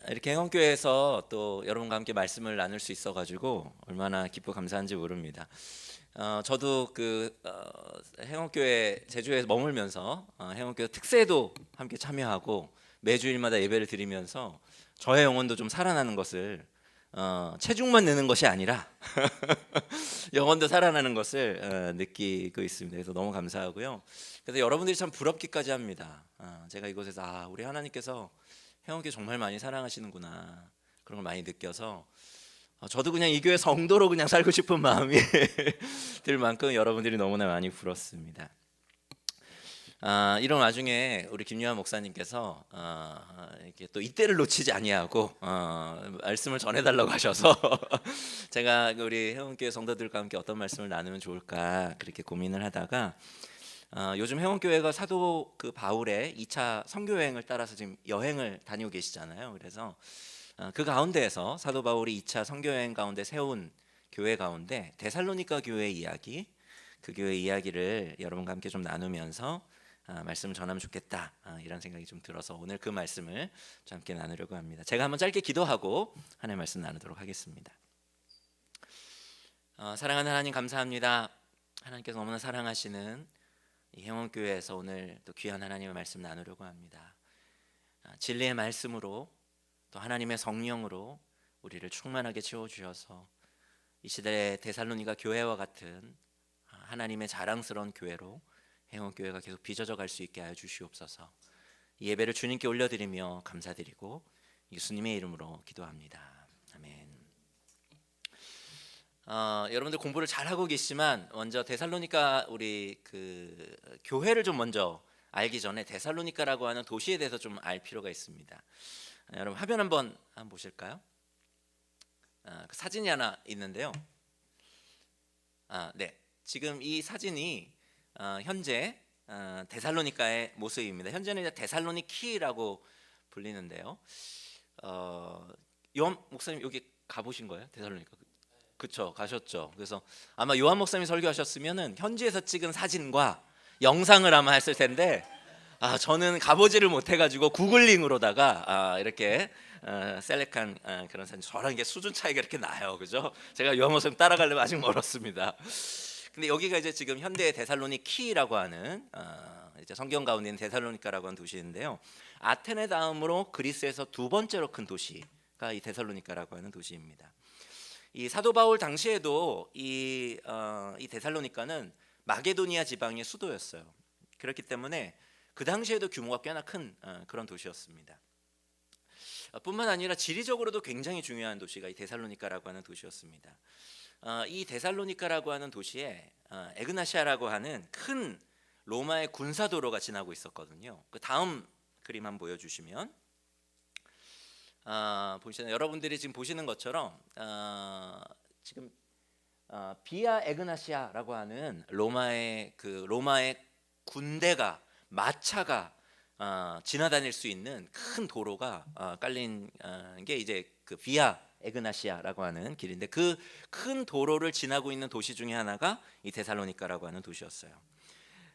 이렇게 행원교회에서 또 여러분과 함께 말씀을 나눌 수 있어가지고 얼마나 기쁘고 감사한지 모릅니다. 저도 행원교회 제주에서 머물면서 행원교회 특세도 함께 참여하고 매주일마다 예배를 드리면서 저의 영혼도 좀 살아나는 것을 체중만 느는 것이 아니라 영혼도 살아나는 것을 느끼고 있습니다. 그래서 너무 감사하고요. 그래서 여러분들이 참 부럽기까지 합니다. 제가 이곳에서 우리 하나님께서 행원교회 정말 많이 사랑하시는구나 그런 걸 많이 느껴서 저도 그냥 이 교회 성도로 그냥 살고 싶은 마음이 들 만큼 여러분들이 너무나 많이 부럽습니다. 이런 와중에 우리 김유한 목사님께서 이렇게 또 이때를 놓치지 아니하고 말씀을 전해달라고 하셔서 제가 우리 행원교회 성도들과 함께 어떤 말씀을 나누면 좋을까 그렇게 고민을 하다가 요즘 행원교회가 사도 바울의 2차 선교 여행을 따라서 지금 여행을 다니고 계시잖아요. 그래서 그 가운데에서 사도 바울이 2차 선교 여행 가운데 세운 교회 가운데 데살로니가 교회 이야기, 그 교회 이야기를 여러분과 함께 좀 나누면서 말씀을 전하면 좋겠다 이런 생각이 좀 들어서 오늘 그 말씀을 좀 함께 나누려고 합니다. 제가 한번 짧게 기도하고 하나님의 말씀 나누도록 하겠습니다. 사랑하는 하나님 감사합니다. 하나님께서 너무나 사랑하시는 이 행원교회에서 오늘 또 귀한 하나님의 말씀 나누려고 합니다. 진리의 말씀으로 또 하나님의 성령으로 우리를 충만하게 채워주셔서 이 시대의 데살로니가 교회와 같은 하나님의 자랑스러운 교회로 행원교회가 계속 빚어져 갈 수 있게 하여 주시옵소서. 이 예배를 주님께 올려드리며 감사드리고 예수님의 이름으로 기도합니다. 아멘. 여러분들 공부를 잘 하고 계시지만 먼저 데살로니가 우리 교회를 좀 먼저 알기 전에 데살로니가라고 하는 도시에 대해서 좀 알 필요가 있습니다. 여러분 화면 한번 보실까요? 그 사진이 하나 있는데요. 네, 지금 이 사진이 현재 데살로니가의 모습입니다. 현재는 이제 데살로니키라고 불리는데요. 요한 목사님 여기 가보신 거예요? 데살로니가? 그쵸, 가셨죠. 그래서 아마 요한 목사님이 설교하셨으면은 현지에서 찍은 사진과 영상을 아마 했을 텐데 저는 가보지를 못해가지고 구글링으로다가 이렇게 셀렉한 그런 사진. 저랑 이게 수준 차이가 이렇게 나요, 그죠? 제가 요한 목사님 따라가려면 아직 멀었습니다. 근데 여기가 이제 지금 현대 데살로니키라고 하는 이제 성경 가운데 있는 데살로니가라고 하는 도시인데요. 아테네 다음으로 그리스에서 두 번째로 큰 도시가 이 데살로니가라고 하는 도시입니다. 이 사도 바울 당시에도 이 데살로니가는 마게도니아 지방의 수도였어요. 그렇기 때문에 그 당시에도 규모가 꽤나 큰 그런 도시였습니다. 뿐만 아니라 지리적으로도 굉장히 중요한 도시가 이 데살로니가라고 하는 도시였습니다. 이 데살로니가라고 하는 도시에 에그나시아라고 하는 큰 로마의 군사도로가 지나고 있었거든요. 그 다음 그림 한번 보여주시면 보시나요? 여러분들이 지금 보시는 것처럼 지금 비아 에그나시아라고 하는 로마의 군대가 마차가 지나다닐 수 있는 큰 도로가 깔린 게 이제 그 비아 에그나시아라고 하는 길인데 그 큰 도로를 지나고 있는 도시 중에 하나가 이 데살로니가라고 하는 도시였어요.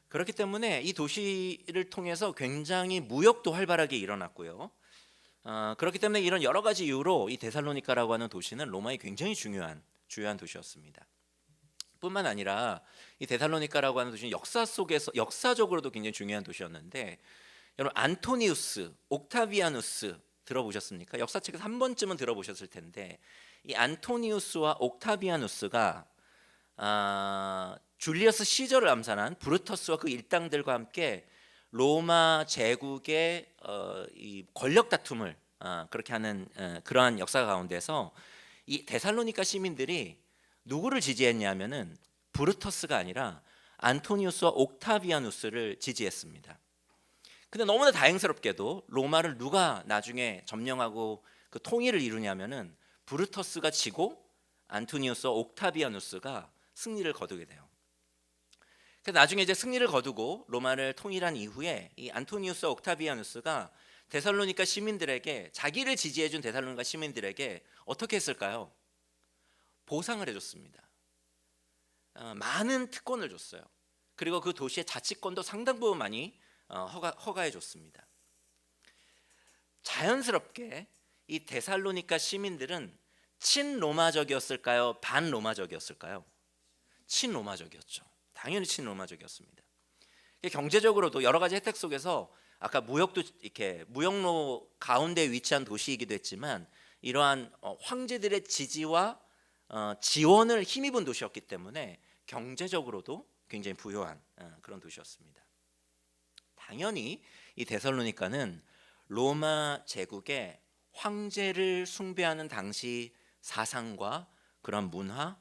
그렇기 때문에 이 도시를 통해서 굉장히 무역도 활발하게 일어났고요. 그렇기 때문에 이런 여러 가지 이유로 이 데살로니가라고 하는 도시는 로마의 굉장히 주요한 도시였습니다. 뿐만 아니라 이 데살로니가라고 하는 도시는 역사적으로도 굉장히 중요한 도시였는데 여러분 안토니우스, 옥타비아누스 들어보셨습니까? 역사책에서 한 번쯤은 들어보셨을 텐데 이 안토니우스와 옥타비아누스가 줄리어스 시저를 암살한 브루터스와 그 일당들과 함께 로마 제국의 이 권력 다툼을 그렇게 하는 그러한 역사 가운데서 이 데살로니가 시민들이 누구를 지지했냐면은 브루터스가 아니라 안토니우스와 옥타비아누스를 지지했습니다. 근데 너무나 다행스럽게도 로마를 누가 나중에 점령하고 그 통일을 이루냐면은 브루터스가 지고 안토니우스와 옥타비아누스가 승리를 거두게 돼요. 그래서 나중에 이제 승리를 거두고 로마를 통일한 이후에 이 안토니우스와 옥타비아누스가 데살로니가 시민들에게 자기를 지지해준 데살로니가 시민들에게 어떻게 했을까요? 보상을 해줬습니다. 많은 특권을 줬어요. 그리고 그 도시의 자치권도 상당 부분 많이 허가해줬습니다. 자연스럽게 이 데살로니가 시민들은 친로마적이었을까요? 반로마적이었을까요? 친로마적이었죠. 당연히 친로마적이었습니다. 경제적으로도 여러 가지 혜택 속에서 아까 무역도 이렇게 무역로 가운데 위치한 도시이기도 했지만 이러한 황제들의 지지와 지원을 힘입은 도시였기 때문에 경제적으로도 굉장히 부유한 그런 도시였습니다. 당연히 이 데살로니가는 로마 제국의 황제를 숭배하는 당시 사상과 그런 문화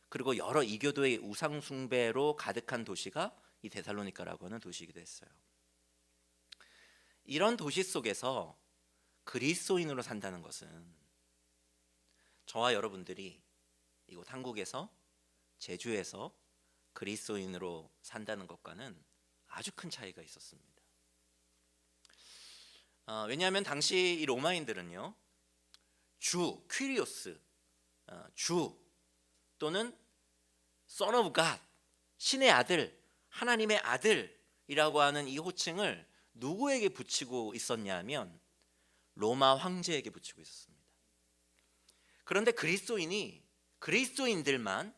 그리고 여러 이교도의 우상 숭배로 가득한 도시가 이 데살로니가라고 하는 도시이기도 했어요. 이런 도시 속에서 그리스도인으로 산다는 것은 저와 여러분들이 이곳 한국에서 제주에서 그리스도인으로 산다는 것과는 아주 큰 차이가 있었습니다. 왜냐하면 당시 이 로마인들은요, 주, 퀴리오스, 주 또는 Son of God, 신의 아들, 하나님의 아들이라고 하는 이 호칭을 누구에게 붙이고 있었냐면 로마 황제에게 붙이고 있었습니다. 그런데 그리스도인들만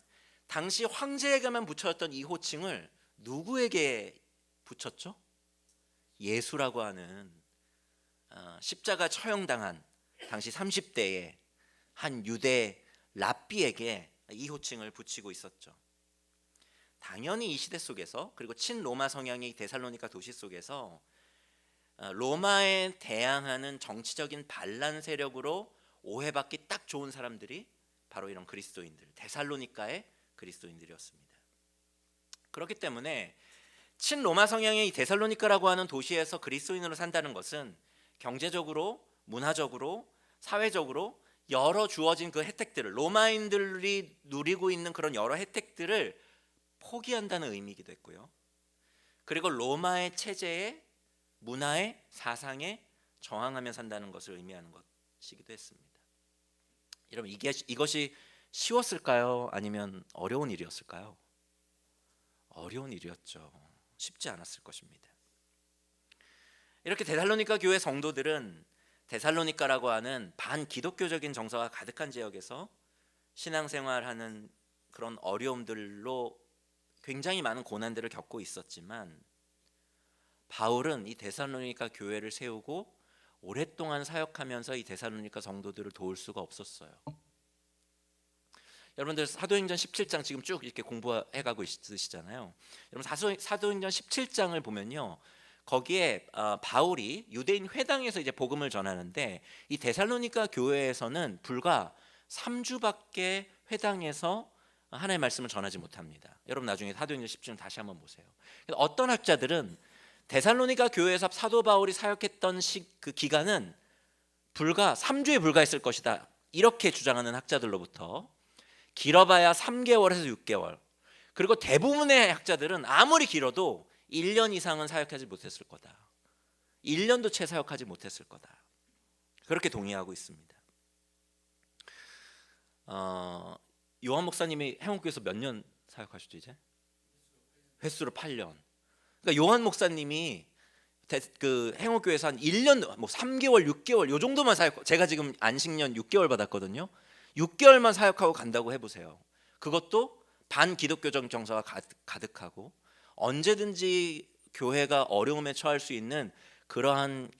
당시 황제에게만 붙였던 이 호칭을 누구에게 붙였죠? 예수라고 하는 십자가 처형당한 당시 30대의 한 유대 랍비에게 이 호칭을 붙이고 있었죠. 당연히 이 시대 속에서 그리고 친로마 성향의 데살로니가 도시 속에서 로마에 대항하는 정치적인 반란 세력으로 오해받기 딱 좋은 사람들이 바로 이런 그리스도인들, 데살로니가의 그리스도인들이었습니다. 그렇기 때문에 친로마 성향의 이 데살로니가라고 하는 도시에서 그리스도인으로 산다는 것은 경제적으로, 문화적으로, 사회적으로 여러 주어진 그 혜택들을 로마인들이 누리고 있는 그런 여러 혜택들을 포기한다는 의미이기도 했고요. 그리고 로마의 체제에 문화의 사상에 저항하며 산다는 것을 의미하는 것이기도 했습니다. 여러분 이것이 쉬웠을까요? 아니면 어려운 일이었을까요? 어려운 일이었죠. 쉽지 않았을 것입니다. 이렇게 데살로니가 교회 성도들은 데살로니가라고 하는 반기독교적인 정서가 가득한 지역에서 신앙생활하는 그런 어려움들로 굉장히 많은 고난들을 겪고 있었지만 바울은 이 데살로니가 교회를 세우고 오랫동안 사역하면서 이 데살로니가 성도들을 도울 수가 없었어요. 여러분들 사도행전 17장 지금 쭉 이렇게 공부해가고 있으시잖아요. 여러분 사도행전 17장을 보면요, 거기에 바울이 유대인 회당에서 이제 복음을 전하는데 이 데살로니가 교회에서는 불과 3주밖에 회당에서 하나님의 말씀을 전하지 못합니다. 여러분 나중에 사도행전 10장 다시 한번 보세요. 어떤 학자들은 데살로니가 교회에서 사도 바울이 사역했던 그 기간은 불과 3주에 불과했을 것이다, 이렇게 주장하는 학자들로부터 길어봐야 3개월에서 6개월, 그리고 대부분의 학자들은 아무리 길어도 1년 이상은 사역하지 못했을 거다, 1년도 채 사역하지 못했을 거다, 그렇게 동의하고 있습니다. 요한 목사님이 행옥교회에서 몇 년 사역하셨죠? 이제 횟수로 8년. 그러니까 요한 목사님이 그 행옥교회에서 한 1년 뭐 3개월 6개월 요 정도만 사역, 제가 지금 안식년 6개월 받았거든요. 6개월만 사역하고 간다고 해보세요. 그것도 반기독교적 정서가 가득하고 언제든지 교회가 어려움에 처할 수 있는 그러한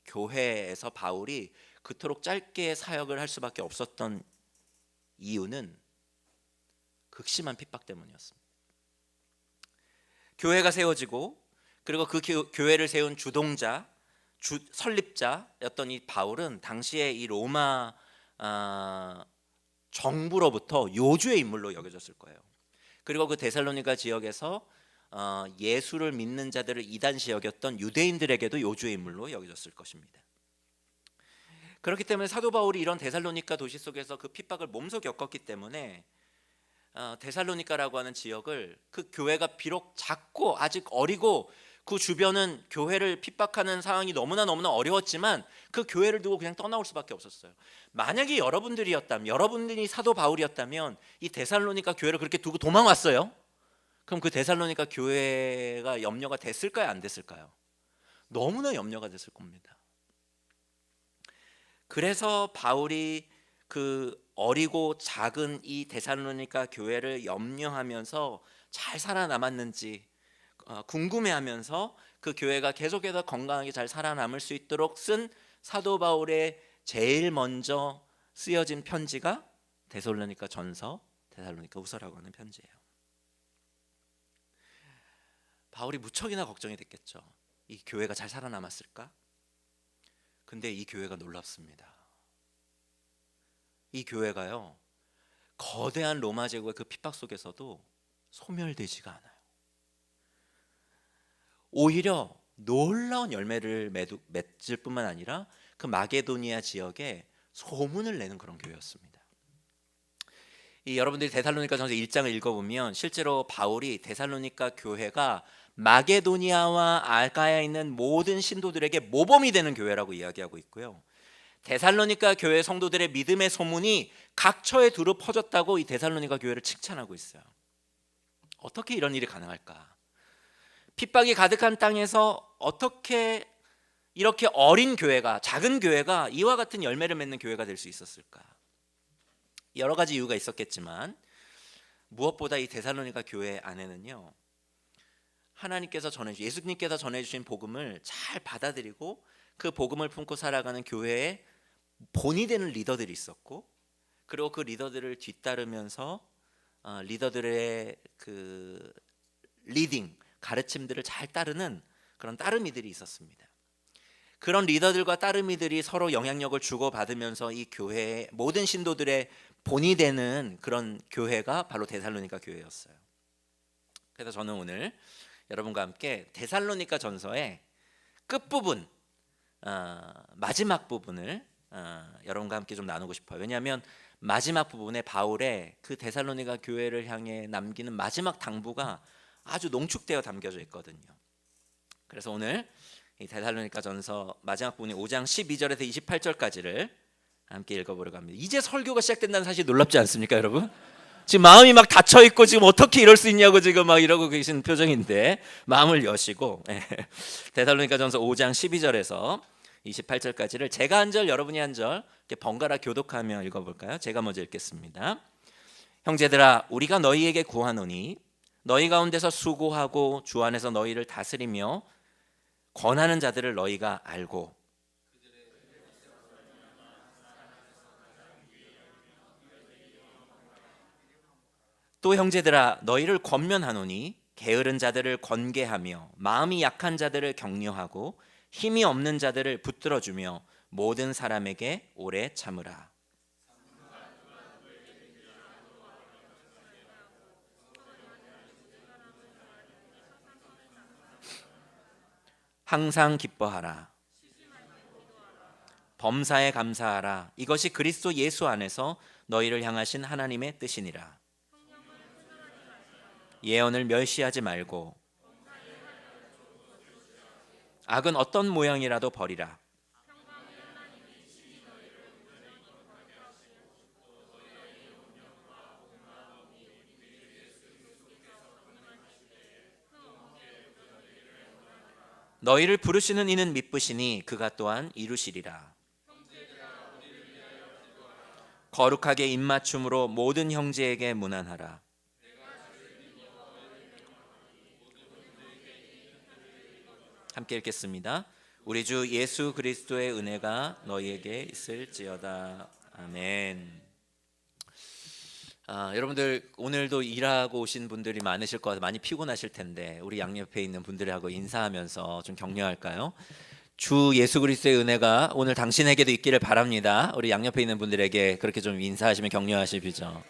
교회에서 바울이 그토록 짧게 사역을 할 수밖에 없었던 이유는 극심한 핍박 때문이었습니다. 교회가 세워지고 그리고 그 교회를 세운 주동자, 설립자였던 이 바울은 당시에 이 로마 정부로부터 요주의 인물로 여겨졌을 거예요. 그리고 그 데살로니가 지역에서 예수를 믿는 자들을 이단시 여겼던 유대인들에게도 요주의 인물로 여겨졌을 것입니다. 그렇기 때문에 사도 바울이 이런 데살로니가 도시 속에서 그 핍박을 몸소 겪었기 때문에 데살로니가라고 하는 지역을, 그 교회가 비록 작고 아직 어리고 그 주변은 교회를 핍박하는 상황이 너무나 어려웠지만 그 교회를 두고 그냥 떠나올 수밖에 없었어요. 만약에 여러분들이 사도 바울이었다면 이 데살로니가 교회를 그렇게 두고 도망왔어요. 그럼 그 데살로니가 교회가 염려가 됐을까요? 안 됐을까요? 너무나 염려가 됐을 겁니다. 그래서 바울이 그 어리고 작은 이 데살로니가 교회를 염려하면서 잘 살아남았는지 궁금해하면서 그 교회가 계속해서 건강하게 잘 살아남을 수 있도록 쓴 사도 바울의 제일 먼저 쓰여진 편지가 데살로니가 전서, 데살로니가 후서라고 하는 편지예요. 바울이 무척이나 걱정이 됐겠죠. 이 교회가 잘 살아남았을까? 근데 이 교회가 놀랍습니다. 이 교회가요, 거대한 로마 제국의 그 핍박 속에서도 소멸되지가 않아요. 오히려 놀라운 열매를 맺을 뿐만 아니라 그 마게도니아 지역에 소문을 내는 그런 교회였습니다. 이 여러분들이 데살로니가 전서 1장을 읽어보면 실제로 바울이 데살로니가 교회가 마게도니아와 아가야에 있는 모든 신도들에게 모범이 되는 교회라고 이야기하고 있고요. 데살로니가 교회 성도들의 믿음의 소문이 각처에 두루 퍼졌다고 이 데살로니가 교회를 칭찬하고 있어요. 어떻게 이런 일이 가능할까? 핍박이 가득한 땅에서 어떻게 이렇게 어린 교회가, 작은 교회가 이와 같은 열매를 맺는 교회가 될 수 있었을까? 여러 가지 이유가 있었겠지만 무엇보다 이 데살로니가 교회 안에는요, 하나님께서 예수님께서 전해주신 복음을 잘 받아들이고 그 복음을 품고 살아가는 교회에 본이 되는 리더들이 있었고, 그리고 그 리더들을 뒤따르면서 리더들의 그 리딩, 가르침들을 잘 따르는 그런 따르미들이 있었습니다. 그런 리더들과 따르미들이 서로 영향력을 주고받으면서 이 교회의 모든 신도들의 본이 되는 그런 교회가 바로 데살로니가 교회였어요. 그래서 저는 오늘 여러분과 함께 데살로니가 전서의 끝부분, 마지막 부분을 여러분과 함께 좀 나누고 싶어요. 왜냐하면 마지막 부분에 바울의 그 데살로니가 교회를 향해 남기는 마지막 당부가 아주 농축되어 담겨져 있거든요. 그래서 오늘 이 데살로니가 전서 마지막 부분이 5장 12절에서 28절까지를 함께 읽어보려고 합니다. 이제 설교가 시작된다는 사실이 놀랍지 않습니까, 여러분? 지금 마음이 막 닫혀 있고 지금 어떻게 이럴 수 있냐고 지금 막 이러고 계신 표정인데 마음을 여시고 데살로니가 전서 5장 12절에서 28절까지를 제가 한 절 여러분이 한 절 이렇게 번갈아 교독하며 읽어볼까요? 제가 먼저 읽겠습니다. 형제들아, 우리가 너희에게 구하노니 너희 가운데서 수고하고 주 안에서 너희를 다스리며 권하는 자들을 너희가 알고, 또 형제들아, 너희를 권면하노니 게으른 자들을 권계하며 마음이 약한 자들을 격려하고 힘이 없는 자들을 붙들어주며 모든 사람에게 오래 참으라. 항상 기뻐하라. 범사에 감사하라. 이것이 그리스도 예수 안에서 너희를 향하신 하나님의 뜻이니라. 예언을 멸시하지 말고 악은 어떤 모양이라도 버리라. 너희를 부르시는 이는 미쁘시니 그가 또한 이루시리라. 거룩하게 입맞춤으로 모든 형제에게 문안하라. 함께 읽겠습니다. 우리 주 예수 그리스도의 은혜가 너희에게 있을지어다. 아멘. 여러분들 오늘도 일하고 오신 분들이 많으실 것 같아요. 많이 피곤하실 텐데 우리 양옆에 있는 분들하고 인사하면서 좀 격려할까요? 주 예수 그리스도의 은혜가 오늘 당신에게도 있기를 바랍니다. 우리 양옆에 있는 분들에게 그렇게 좀 인사하시면 격려하시죠.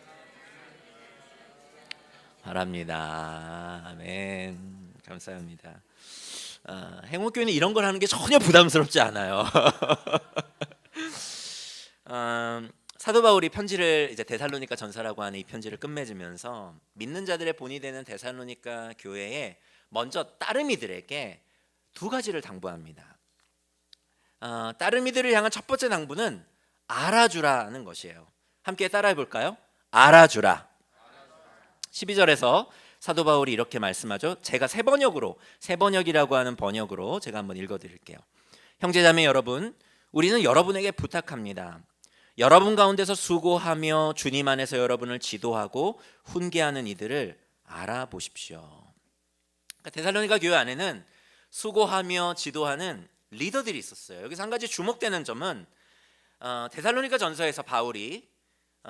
바랍니다. 아멘. 감사합니다. 행복교회는 이런 걸 하는 게 전혀 부담스럽지 않아요. 사도 바울이 편지를 이제 데살로니가 전서라고 하는 이 편지를 끝맺으면서 믿는 자들의 본이 되는 데살로니가 교회에 먼저 따르미들에게 두 가지를 당부합니다. 따르미들을 향한 첫 번째 당부는 알아주라는 것이에요. 함께 따라해 볼까요? 알아주라. 12절에서 사도 바울이 이렇게 말씀하죠. 제가 새번역이라고 하는 번역으로 제가 한번 읽어드릴게요. 형제자매 여러분, 우리는 여러분에게 부탁합니다. 여러분 가운데서 수고하며 주님 안에서 여러분을 지도하고 훈계하는 이들을 알아보십시오. 그러니까 데살로니가 교회 안에는 수고하며 지도하는 리더들이 있었어요. 여기서 한 가지 주목되는 점은 데살로니가 전서에서 바울이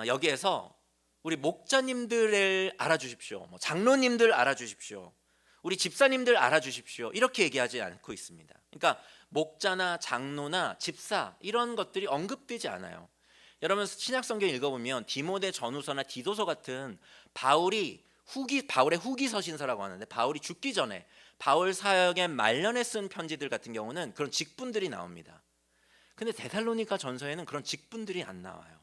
여기에서 우리 목자님들을 알아주십시오, 장로님들 알아주십시오, 우리 집사님들 알아주십시오, 이렇게 얘기하지 않고 있습니다. 그러니까 목자나 장로나 집사 이런 것들이 언급되지 않아요. 여러분 신약성경 읽어보면 디모데 전후서나 디도서 같은 바울의 후기 서신서라고 하는데, 바울이 죽기 전에 바울 사역의 말년에 쓴 편지들 같은 경우는 그런 직분들이 나옵니다. 근데 데살로니가 전서에는 그런 직분들이 안 나와요.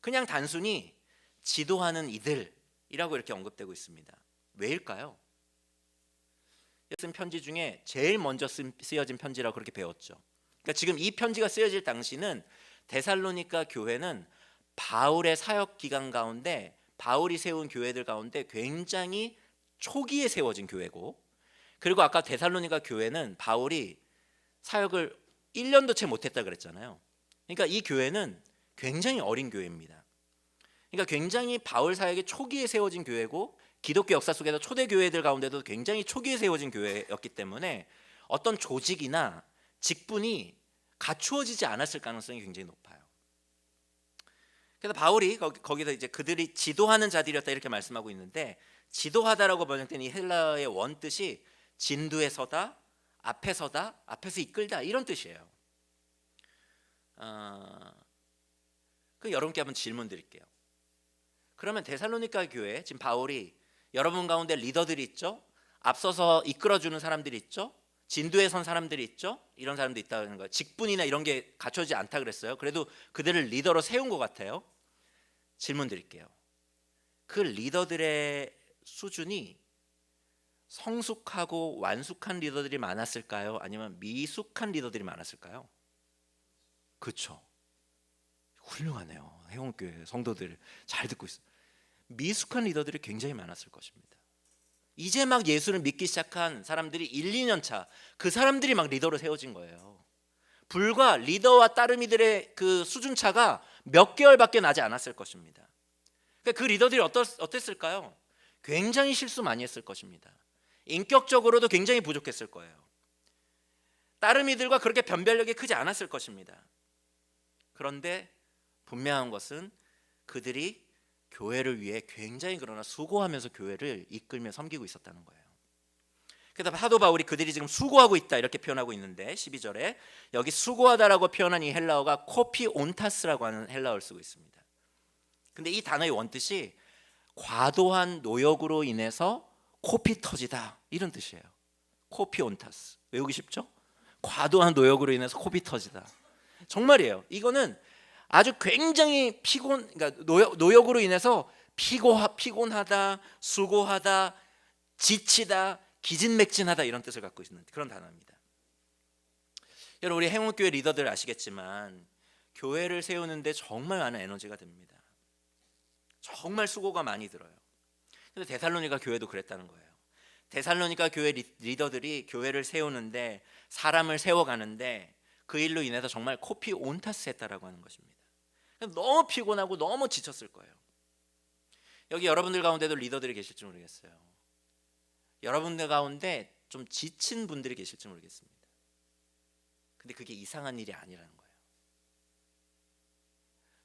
그냥 단순히 지도하는 이들이라고 이렇게 언급되고 있습니다. 왜일까요? 쓴 편지 중에 제일 먼저 쓰여진 편지라고 그렇게 배웠죠. 그러니까 지금 이 편지가 쓰여질 당시는 데살로니가 교회는 바울의 사역 기간 가운데, 바울이 세운 교회들 가운데 굉장히 초기에 세워진 교회고, 그리고 아까 데살로니가 교회는 바울이 사역을 1년도 채 못했다 그랬잖아요. 그러니까 이 교회는 굉장히 어린 교회입니다. 그러니까 굉장히 바울 사역의 초기에 세워진 교회고, 기독교 역사 속에서 초대 교회들 가운데도 굉장히 초기에 세워진 교회였기 때문에 어떤 조직이나 직분이 갖추어지지 않았을 가능성이 굉장히 높아요. 그래서 바울이 거기서 이제 그들이 지도하는 자들이었다 이렇게 말씀하고 있는데, 지도하다라고 번역된 이 헬라어의 원뜻이 진두에 서다, 앞에 서다, 앞에서 이끌다 이런 뜻이에요. 여러분께 한번 질문 드릴게요. 그러면 데살로니가 교회, 지금 바울이 여러분 가운데 리더들이 있죠, 앞서서 이끌어주는 사람들이 있죠, 진두에 선 사람들이 있죠, 이런 사람도 있다는 거예요. 직분이나 이런 게 갖춰지지 않다 그랬어요. 그래도 그들을 리더로 세운 것 같아요. 질문 드릴게요. 그 리더들의 수준이 성숙하고 완숙한 리더들이 많았을까요? 아니면 미숙한 리더들이 많았을까요? 그렇죠. 훌륭하네요. 해원교회 성도들 잘 듣고 있어요. 미숙한 리더들이 굉장히 많았을 것입니다. 이제 막 예수를 믿기 시작한 사람들이 1, 2년 차, 그 사람들이 막 리더로 세워진 거예요. 불과 리더와 따르미들의 그 수준 차가 몇 개월밖에 나지 않았을 것입니다. 그 리더들이 어땠을까요? 굉장히 실수 많이 했을 것입니다. 인격적으로도 굉장히 부족했을 거예요. 따르미들과 그렇게 변별력이 크지 않았을 것입니다. 그런데 분명한 것은 그들이 교회를 위해 굉장히 그러나 수고하면서 교회를 이끌며 섬기고 있었다는 거예요. 그래서 사도 바울이 그들이 지금 수고하고 있다 이렇게 표현하고 있는데, 12절에 여기 수고하다라고 표현한 이 헬라어가 코피온타스라고 하는 헬라어를 쓰고 있습니다. 근데 이 단어의 원뜻이 과도한 노역으로 인해서 코피 터지다 이런 뜻이에요. 코피온타스. 외우기 쉽죠? 과도한 노역으로 인해서 코피 터지다. 정말이에요. 이거는 아주 굉장히 그러니까 노역으로 인해서 피곤하다, 수고하다, 지치다, 기진맥진하다 이런 뜻을 갖고 있는 그런 단어입니다. 여러분 우리 행운교회 리더들 아시겠지만 교회를 세우는데 정말 많은 에너지가 듭니다. 정말 수고가 많이 들어요. 그래서 데살로니가 교회도 그랬다는 거예요. 데살로니가 교회 리더들이 교회를 세우는데, 사람을 세워가는데 그 일로 인해서 정말 코피온타스 했다라고 하는 것입니다. 너무 피곤하고 너무 지쳤을 거예요. 여기 여러분들 가운데도 리더들이 계실지 모르겠어요. 여러분들 가운데 좀 지친 분들이 계실지 모르겠습니다. 근데 그게 이상한 일이 아니라는 거예요.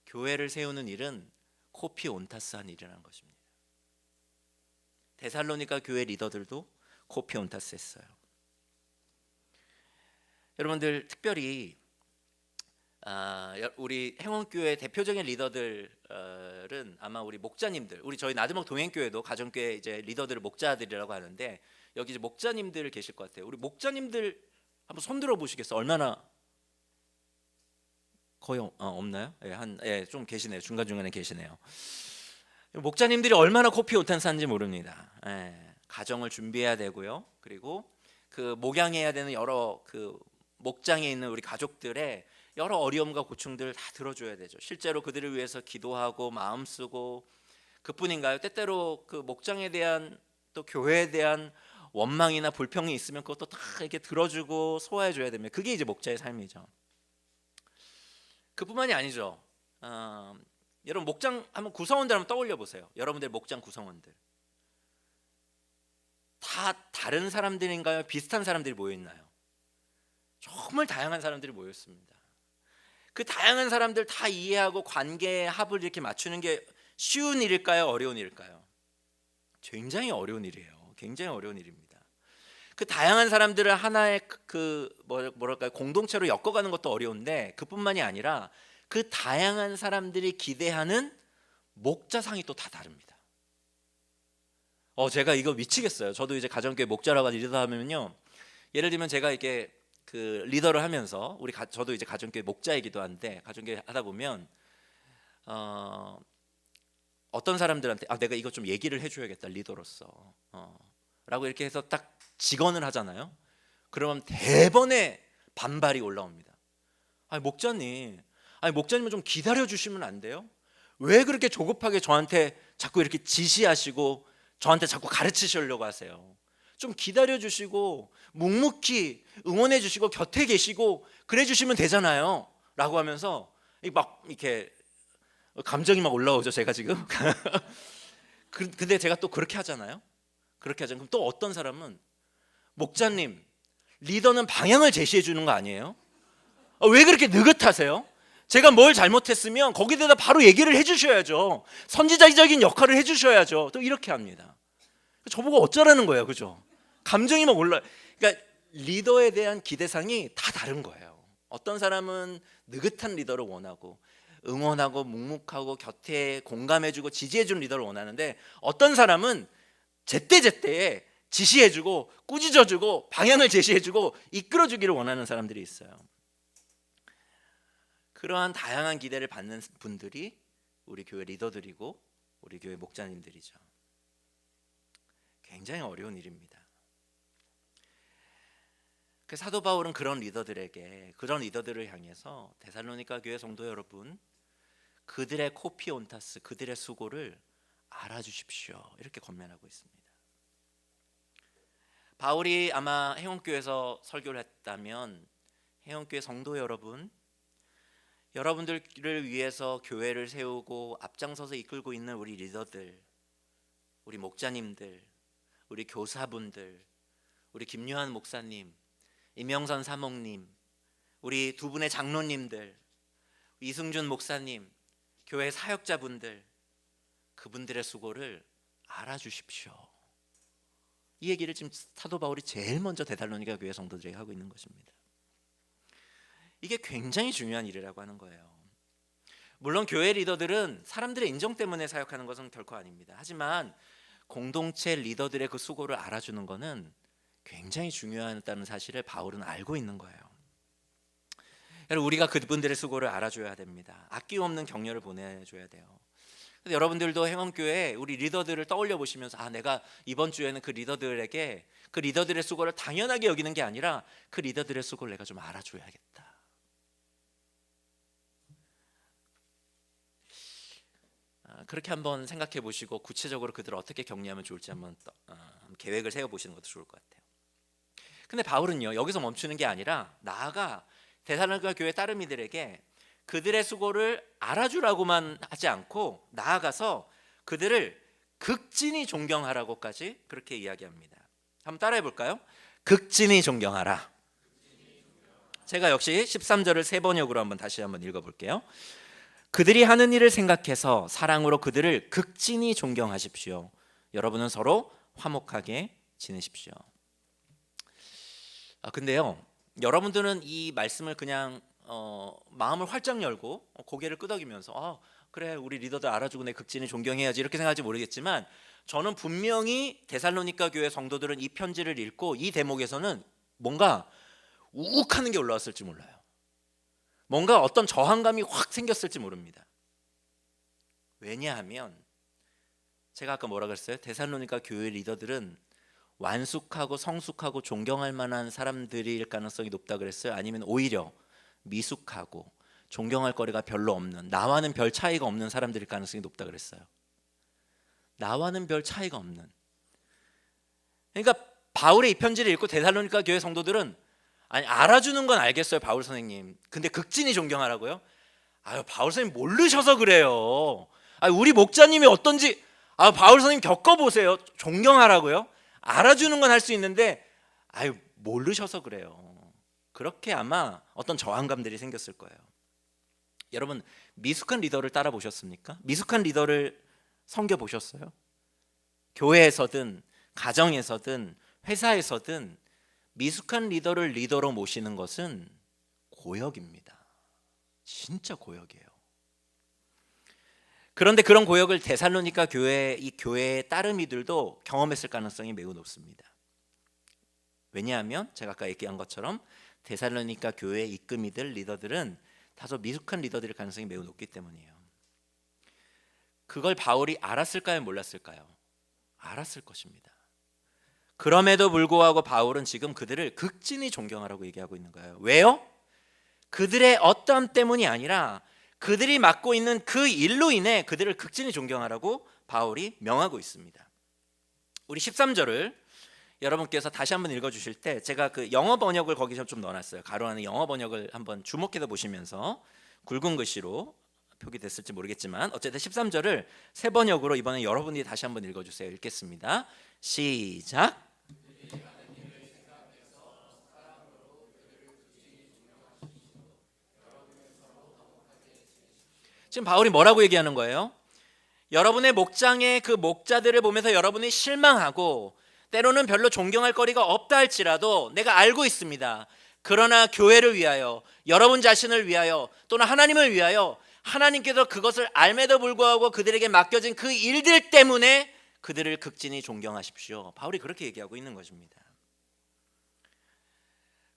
교회를 세우는 일은 코피온타스한 일이라는 것입니다. 데살로니가 교회 리더들도 코피온타스 했어요. 여러분들 특별히 우리 행원교회 대표적인 리더들은 아마 우리 목자님들, 저희 나드목 동행교회도 가정교회 이제 리더들을 목자들이라고 하는데, 여기 이제 목자님들 계실 것 같아요. 우리 목자님들 한번 손 들어 보시겠어요? 얼마나? 거의 없나요? 좀 계시네요. 중간중간에 계시네요. 목자님들이 얼마나 코피온타스한지 모릅니다. 가정을 준비해야 되고요. 그리고 그 목양해야 되는 여러 그 목장에 있는 우리 가족들의 여러 어려움과 고충들을 다 들어줘야 되죠. 실제로 그들을 위해서 기도하고 마음 쓰고, 그뿐인가요? 때때로 그 목장에 대한 또 교회에 대한 원망이나 불평이 있으면 그것도 다 이렇게 들어주고 소화해줘야 됩니다. 그게 이제 목자의 삶이죠. 그뿐만이 아니죠. 여러분 목장 한번 구성원들 한번 떠올려 보세요. 여러분들 목장 구성원들 다 다른 사람들인가요? 비슷한 사람들이 모여 있나요? 정말 다양한 사람들이 모였습니다. 그 다양한 사람들 다 이해하고 관계의 합을 이렇게 맞추는 게 쉬운 일일까요? 어려운 일일까요? 굉장히 어려운 일이에요. 굉장히 어려운 일입니다. 그 다양한 사람들을 하나의 뭐랄까요, 공동체로 엮어가는 것도 어려운데 그뿐만이 아니라 그 다양한 사람들이 기대하는 목자상이 또 다 다릅니다. 제가 이거 미치겠어요. 저도 이제 가정교회 목자라고 이러다 하면요, 예를 들면 제가 이렇게 그 리더를 하면서 저도 이제 가정교회 목자이기도 한데, 가정교회 하다 보면 어떤 사람들한테 내가 이거 좀 얘기를 해줘야겠다 리더로서 라고 이렇게 해서 딱 직언을 하잖아요. 그러면 대번에 반발이 올라옵니다. 목자님은 좀 기다려 주시면 안 돼요? 왜 그렇게 조급하게 저한테 자꾸 이렇게 지시하시고 저한테 자꾸 가르치시려고 하세요? 좀 기다려 주시고 묵묵히 응원해 주시고 곁에 계시고 그래 주시면 되잖아요 라고 하면서 막 이렇게 감정이 막 올라오죠, 제가 지금. 근데 제가 또 그렇게 하잖아요. 그럼 또 어떤 사람은 목자님, 리더는 방향을 제시해 주는 거 아니에요? 왜 그렇게 느긋하세요? 제가 뭘 잘못했으면 거기에 대해서 바로 얘기를 해주셔야죠. 선지자적인 역할을 해주셔야죠. 또 이렇게 합니다. 저보고 어쩌라는 거예요, 그죠? 감정이 막 올라. 그러니까 리더에 대한 기대상이 다 다른 거예요. 어떤 사람은 느긋한 리더를 원하고 응원하고 묵묵하고 곁에 공감해주고 지지해주는 리더를 원하는데, 어떤 사람은 제때제때에 지시해주고 꾸짖어주고 방향을 제시해주고 이끌어주기를 원하는 사람들이 있어요. 그러한 다양한 기대를 받는 분들이 우리 교회 리더들이고 우리 교회 목자님들이죠. 굉장히 어려운 일입니다. 그 사도 바울은 그런 리더들을 향해서 데살로니가 교회 성도 여러분, 그들의 코피온타스, 그들의 수고를 알아주십시오, 이렇게 권면하고 있습니다. 바울이 아마 해원교회에서 설교를 했다면 해원교회 성도 여러분, 여러분들을 위해서 교회를 세우고 앞장서서 이끌고 있는 우리 리더들, 우리 목자님들, 우리 교사분들, 우리 김요한 목사님, 임영선 사목님, 우리 두 분의 장로님들, 이승준 목사님, 교회 사역자분들, 그분들의 수고를 알아주십시오. 이 얘기를 지금 사도 바울이 제일 먼저 데살로니가 교회 성도들에게 하고 있는 것입니다. 이게 굉장히 중요한 일이라고 하는 거예요. 물론 교회 리더들은 사람들의 인정 때문에 사역하는 것은 결코 아닙니다. 하지만 공동체 리더들의 그 수고를 알아주는 것은 굉장히 중요하다는 사실을 바울은 알고 있는 거예요. 여러분, 우리가 그분들의 수고를 알아줘야 됩니다. 아낌없는 격려를 보내줘야 돼요. 여러분들도 행원교회 우리 리더들을 떠올려 보시면서 내가 이번 주에는 그 리더들에게 그 리더들의 수고를 당연하게 여기는 게 아니라 그 리더들의 수고를 내가 좀 알아줘야겠다. 그렇게 한번 생각해 보시고 구체적으로 그들을 어떻게 격려하면 좋을지 한번 계획을 세워 보시는 것도 좋을 것 같아요. 근데 바울은요, 여기서 멈추는 게 아니라 나아가 데살로니가 교회 따르미들에게 그들의 수고를 알아주라고만 하지 않고 나아가서 그들을 극진히 존경하라고까지 그렇게 이야기합니다. 한번 따라해 볼까요? 극진히 존경하라. 제가 역시 13절을 세 번역으로 다시 한번 읽어볼게요. 그들이 하는 일을 생각해서 사랑으로 그들을 극진히 존경하십시오. 여러분은 서로 화목하게 지내십시오. 근데요, 여러분들은 이 말씀을 그냥 마음을 활짝 열고 고개를 끄덕이면서 그래, 우리 리더들 알아주고 내 극진히 존경해야지, 이렇게 생각할지 모르겠지만, 저는 분명히 데살로니가 교회 성도들은 이 편지를 읽고 이 대목에서는 뭔가 우욱하는 게 올라왔을지 몰라요. 뭔가 어떤 저항감이 확 생겼을지 모릅니다. 왜냐하면 제가 아까 뭐라 그랬어요? 데살로니가 교회 리더들은 완숙하고 성숙하고 존경할 만한 사람들일 가능성이 높다 그랬어요? 아니면 오히려 미숙하고 존경할 거리가 별로 없는, 나와는 별 차이가 없는 사람들일 가능성이 높다 그랬어요? 나와는 별 차이가 없는. 그러니까 바울의 이 편지를 읽고 데살로니가 교회 성도들은 알아주는 건 알겠어요, 바울 선생님. 근데 극진히 존경하라고요? 아유, 바울 선생님 모르셔서 그래요. 우리 목자님이 어떤지 바울 선생님 겪어보세요. 존경하라고요? 알아주는 건 할 수 있는데 모르셔서 그래요. 그렇게 아마 어떤 저항감들이 생겼을 거예요. 여러분, 미숙한 리더를 따라 보셨습니까? 미숙한 리더를 섬겨 보셨어요? 교회에서든 가정에서든 회사에서든 미숙한 리더를 리더로 모시는 것은 고역입니다. 진짜 고역이에요. 그런데 그런 고역을 데살로니가 이 교회의 따르미들도 경험했을 가능성이 매우 높습니다. 왜냐하면 제가 아까 얘기한 것처럼 데살로니가 교회의 이끄미들 리더들은 다소 미숙한 리더들일 가능성이 매우 높기 때문이에요. 그걸 바울이 알았을까요? 몰랐을까요? 알았을 것입니다. 그럼에도 불구하고 바울은 지금 그들을 극진히 존경하라고 얘기하고 있는 거예요. 왜요? 그들의 어떠함 때문이 아니라 그들이 맡고 있는 그 일로 인해 그들을 극진히 존경하라고 바울이 명하고 있습니다. 우리 13절을 여러분께서 다시 한번 읽어주실 때 제가 그 영어 번역을 거기서 좀 넣어놨어요. 가로 안에 영어 번역을 한번 주목해서 보시면서 굵은 글씨로 표기됐을지 모르겠지만 어쨌든 13절을 새 번역으로 이번에 여러분이 다시 한번 읽어주세요. 읽겠습니다. 시작. 지금 바울이 뭐라고 얘기하는 거예요? 여러분의 목장의 그 목자들을 보면서 여러분이 실망하고 때로는 별로 존경할 거리가 없다 할지라도 내가 알고 있습니다. 그러나 교회를 위하여, 여러분 자신을 위하여, 또는 하나님을 위하여 하나님께서 그것을 알매도 불구하고 그들에게 맡겨진 그 일들 때문에 그들을 극진히 존경하십시오. 바울이 그렇게 얘기하고 있는 것입니다.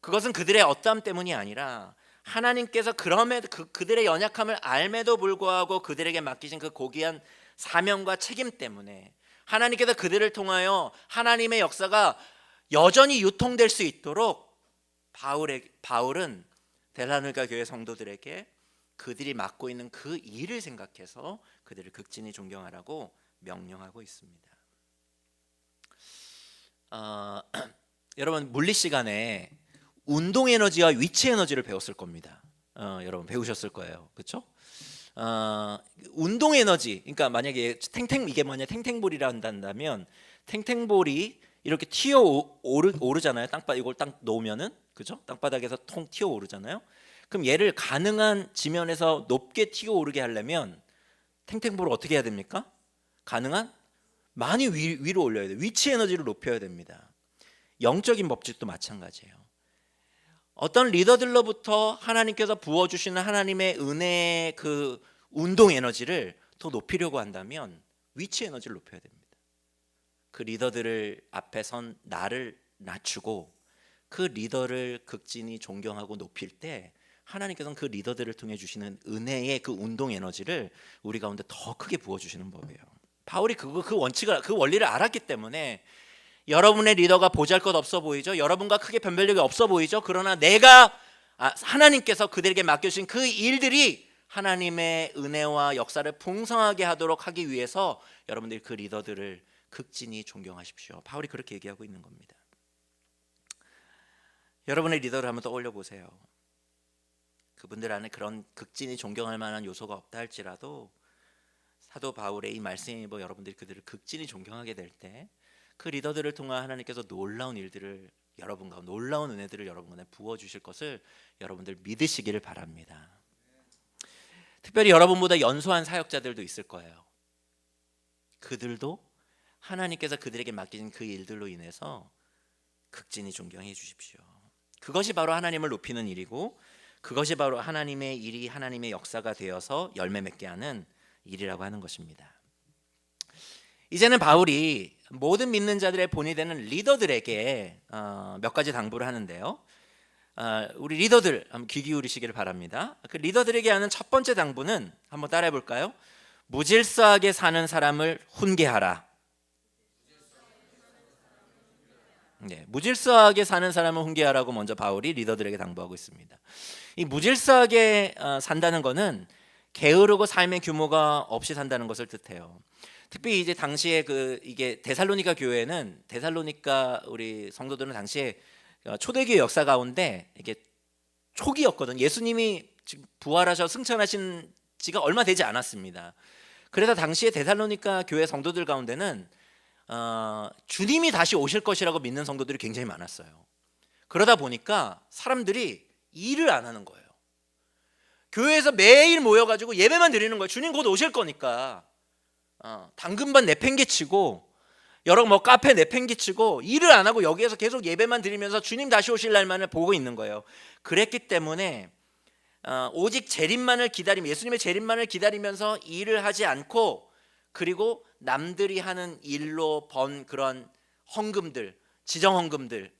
그것은 그들의 어떠함 때문이 아니라 하나님께서 그들의 연약함을 알매도 불구하고 그들에게 맡기신 그 고귀한 사명과 책임 때문에 하나님께서 그들을 통하여 하나님의 역사가 여전히 유통될 수 있도록 바울은 데살로니가 교회 성도들에게 그들이 맡고 있는 그 일을 생각해서 그들을 극진히 존경하라고 명령하고 있습니다. 여러분, 물리 시간에 운동 에너지와 위치 에너지를 배웠을 겁니다. 여러분 배우셨을 거예요, 그렇죠? 운동 에너지, 그러니까 만약에 이게 만약 탱탱볼이라 한다면 탱탱볼이 이렇게 튀어 오르잖아요. 이걸 딱 놓으면은, 그죠? 땅바닥에서 통 튀어 오르잖아요. 그럼 얘를 가능한 지면에서 높게 튀어 오르게 하려면 탱탱볼을 어떻게 해야 됩니까? 가능한 많이 위로 올려야 돼요. 위치 에너지를 높여야 됩니다. 영적인 법칙도 마찬가지예요. 어떤 리더들로부터 하나님께서 부어주시는 하나님의 은혜의 그 운동 에너지를 더 높이려고 한다면 위치 에너지를 높여야 됩니다. 그 리더들을 앞에 선 나를 낮추고 그 리더를 극진히 존경하고 높일 때 하나님께서는 그 리더들을 통해 주시는 은혜의 그 운동 에너지를 우리 가운데 더 크게 부어주시는 법이에요. 바울이 그 원리를 알았기 때문에 여러분의 리더가 보잘것없어 보이죠? 여러분과 크게 변별력이 없어 보이죠? 그러나 하나님께서 그들에게 맡겨주신 그 일들이 하나님의 은혜와 역사를 풍성하게 하기 위해서 여러분들이 그 리더들을 극진히 존경하십시오. 바울이 그렇게 얘기하고 있는 겁니다. 여러분의 리더를 한번 떠올려 보세요. 그분들 안에 그런 극진히 존경할 만한 요소가 없다 할지라도 사도 바울의 이 말씀이 여러분들이 그들을 극진히 존경하게 될 때 그 리더들을 통한 하나님께서 놀라운 일들을 여러분과 놀라운 은혜들을 여러분에 부어 주실 것을 여러분들 믿으시기를 바랍니다. 특별히 여러분보다 연소한 사역자들도 있을 거예요. 그들도 하나님께서 그들에게 맡기신 그 일들로 인해서 극진히 존경해 주십시오. 그것이 바로 하나님을 높이는 일이고 그것이 바로 하나님의 일이 하나님의 역사가 되어서 열매 맺게 하는 일이라고 하는 것입니다. 이제는 바울이 모든 믿는 자들의 본이 되는 리더들에게 몇 가지 당부를 하는데요. 우리 리더들 한번 귀 기울이시기를 바랍니다. 그 리더들에게 하는 첫 번째 당부는 한번 따라해 볼까요? 무질서하게 사는 사람을 훈계하라. 네, 무질서하게 사는 사람을 훈계하라고 먼저 바울이 리더들에게 당부하고 있습니다. 이 무질서하게 산다는 것은 게으르고 삶의 규모가 없이 산다는 것을 뜻해요. 특히 이제 당시에 이게 데살로니가 교회는 데살로니가 우리 성도들은 당시에 초대교회 역사 가운데 이게 초기였거든. 예수님이 지금 부활하셔 승천하신 지가 얼마 되지 않았습니다. 그래서 당시에 데살로니가 교회 성도들 가운데는 주님이 다시 오실 것이라고 믿는 성도들이 굉장히 많았어요. 그러다 보니까 사람들이 일을 안 하는 거예요. 교회에서 매일 모여가지고 예배만 드리는 거예요. 주님 곧 오실 거니까. 당근반 내팽개치고 여러 뭐 카페 내팽개치고 일을 안 하고 여기에서 계속 예배만 드리면서 주님 다시 오실 날만을 보고 있는 거예요. 그랬기 때문에 오직 재림만을 기다리며 예수님의 재림만을 기다리면서 일을 하지 않고, 그리고 남들이 하는 일로 번 그런 헌금들, 지정 헌금들,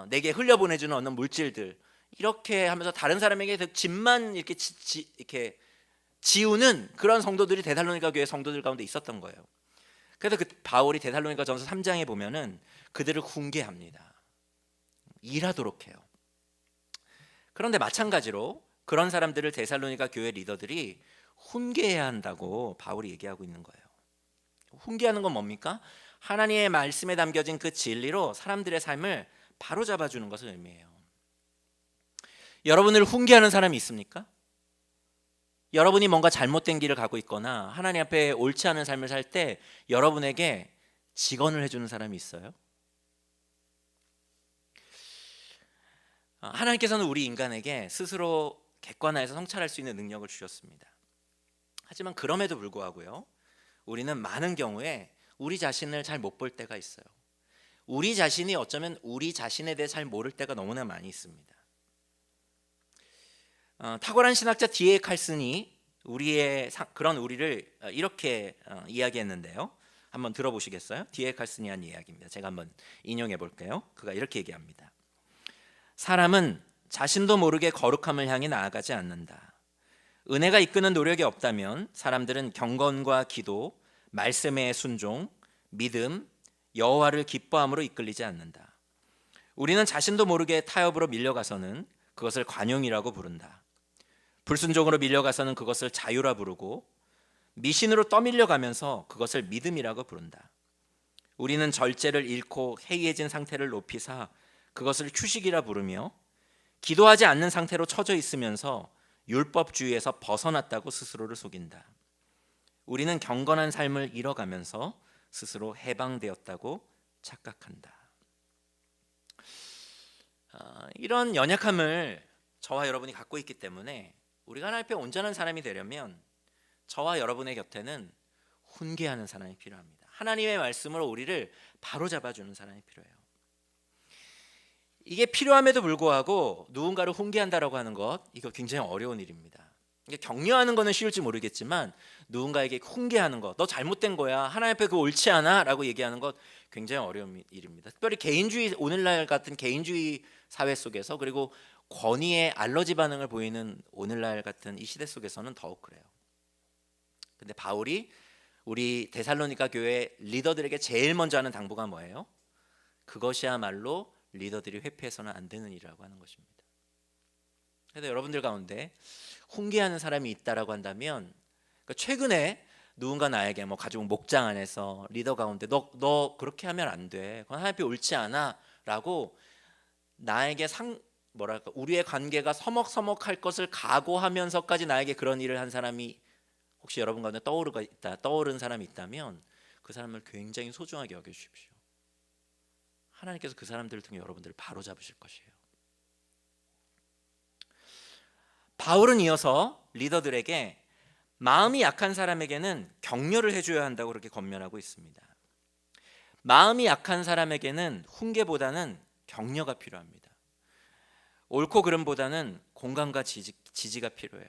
내게 흘려보내주는 어느 물질들, 이렇게 하면서 다른 사람에게 집만 이렇게 지우는 그런 성도들이 데살로니가 교회 성도들 가운데 있었던 거예요. 그래서 그 바울이 데살로니가 전서 3장에 보면은 그들을 훈계합니다. 일하도록 해요. 그런데 마찬가지로 그런 사람들을 데살로니가 교회 리더들이 훈계해야 한다고 바울이 얘기하고 있는 거예요. 훈계하는 건 뭡니까? 하나님의 말씀에 담겨진 그 진리로 사람들의 삶을 바로잡아 주는 것을 의미해요. 여러분을 훈계하는 사람이 있습니까? 여러분이 뭔가 잘못된 길을 가고 있거나 하나님 앞에 옳지 않은 삶을 살 때 여러분에게 직언을 해주는 사람이 있어요? 하나님께서는 우리 인간에게 스스로 객관화해서 성찰할 수 있는 능력을 주셨습니다. 하지만 그럼에도 불구하고요, 우리는 많은 경우에 우리 자신을 잘 못 볼 때가 있어요. 우리 자신이 어쩌면 우리 자신에 대해 잘 모를 때가 너무나 많이 있습니다. 탁월한 신학자 D.A. 칼슨이 그런 우리를 이렇게 이야기했는데요. 한번 들어보시겠어요? D.A. 칼슨이 한 이야기입니다. 제가 한번 인용해 볼게요. 그가 이렇게 얘기합니다. 사람은 자신도 모르게 거룩함을 향해 나아가지 않는다. 은혜가 이끄는 노력이 없다면 사람들은 경건과 기도, 말씀의 순종, 믿음, 여호와를 기뻐함으로 이끌리지 않는다. 우리는 자신도 모르게 타협으로 밀려가서는 그것을 관용이라고 부른다. 불순종으로 밀려가서는 그것을 자유라 부르고, 미신으로 떠밀려가면서 그것을 믿음이라고 부른다. 우리는 절제를 잃고 해이해진 상태를 높이사 그것을 휴식이라 부르며, 기도하지 않는 상태로 처져 있으면서 율법주의에서 벗어났다고 스스로를 속인다. 우리는 경건한 삶을 잃어가면서 스스로 해방되었다고 착각한다. 이런 연약함을 저와 여러분이 갖고 있기 때문에 우리가 하나님 앞에 온전한 사람이 되려면 저와 여러분의 곁에는 훈계하는 사람이 필요합니다. 하나님의 말씀으로 우리를 바로잡아주는 사람이 필요해요. 이게 필요함에도 불구하고 누군가를 훈계한다라고 하는 것, 이거 굉장히 어려운 일입니다. 격려하는 거는 쉬울지 모르겠지만 누군가에게 훈계하는 것, 너 잘못된 거야, 하나님 앞에 그거 옳지 않아 라고 얘기하는 것 굉장히 어려운 일입니다. 특별히 개인주의, 오늘날 같은 개인주의 사회 속에서, 그리고 권위에 알러지 반응을 보이는 오늘날 같은 이 시대 속에서는 더욱 그래요. 근데 바울이 우리 데살로니가 교회 리더들에게 제일 먼저 하는 당부가 뭐예요? 그것이야말로 리더들이 회피해서는 안 되는 일이라고 하는 것입니다. 그래서 여러분들 가운데 훈계하는 사람이 있다라고 한다면, 그러니까 최근에 누군가 나에게 뭐 가족 목장 안에서 리더 가운데 너 그렇게 하면 안 돼, 그건 하나님 앞에 옳지 않아라고 나에게 우리의 관계가 서먹서먹할 것을 각오하면서까지 나에게 그런 일을 한 사람이 혹시 여러분 가운데 떠오른 사람이 있다면 그 사람을 굉장히 소중하게 여겨주십시오. 하나님께서 그 사람들을 통해 여러분들을 바로잡으실 것이에요. 바울은 이어서 리더들에게 마음이 약한 사람에게는 격려를 해줘야 한다고 그렇게 권면하고 있습니다. 마음이 약한 사람에게는 훈계보다는 격려가 필요합니다. 옳고 그름보다는 공감과 지지가 필요해요.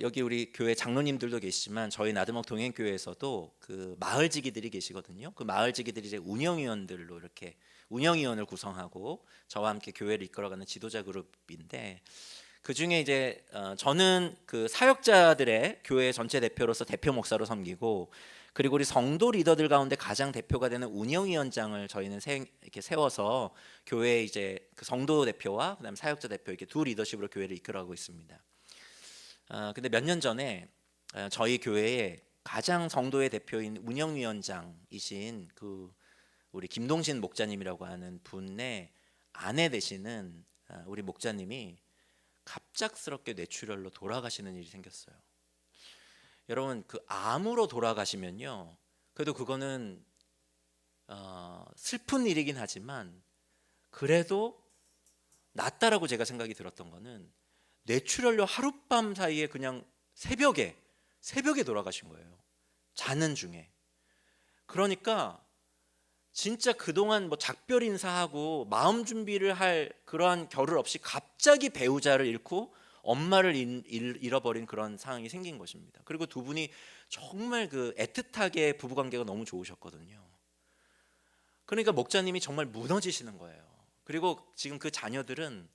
여기 우리 교회 장로님들도 계시지만 저희 나드목 동행교회에서도 그 마을지기들이 계시거든요. 그 마을지기들이 이제 운영위원들로 이렇게 운영위원을 구성하고 저와 함께 교회를 이끌어가는 지도자 그룹인데, 그 중에 이제 저는 그 사역자들의 교회 전체 대표로서 대표 목사로 섬기고, 그리고 우리 성도 리더들 가운데 가장 대표가 되는 운영위원장을 저희는 이렇게 세워서 교회 이제 그 성도 대표와 그다음 사역자 대표 이렇게 두 리더십으로 교회를 이끌어가고 있습니다. 근데 몇 년 전에 저희 교회에 가장 성도의 대표인 운영위원장이신 그 우리 김동신 목자님이라고 하는 분의 아내 되시는 우리 목자님이 갑작스럽게 뇌출혈로 돌아가시는 일이 생겼어요. 여러분, 그 암으로 돌아가시면요, 그래도 그거는 슬픈 일이긴 하지만 그래도 낫다라고 제가 생각이 들었던 거는 뇌출혈로 하룻밤 사이에 그냥 새벽에 돌아가신 거예요. 자는 중에. 그러니까 진짜 그동안 뭐 작별 인사하고 마음 준비를 할 그러한 겨를 없이 갑자기 배우자를 잃고 엄마를 잃어버린 그런 상황이 생긴 것입니다. 그리고 두 분이 정말 그 애틋하게 부부관계가 너무 좋으셨거든요. 그러니까 목자님이 정말 무너지시는 거예요. 그리고 지금 그 자녀들은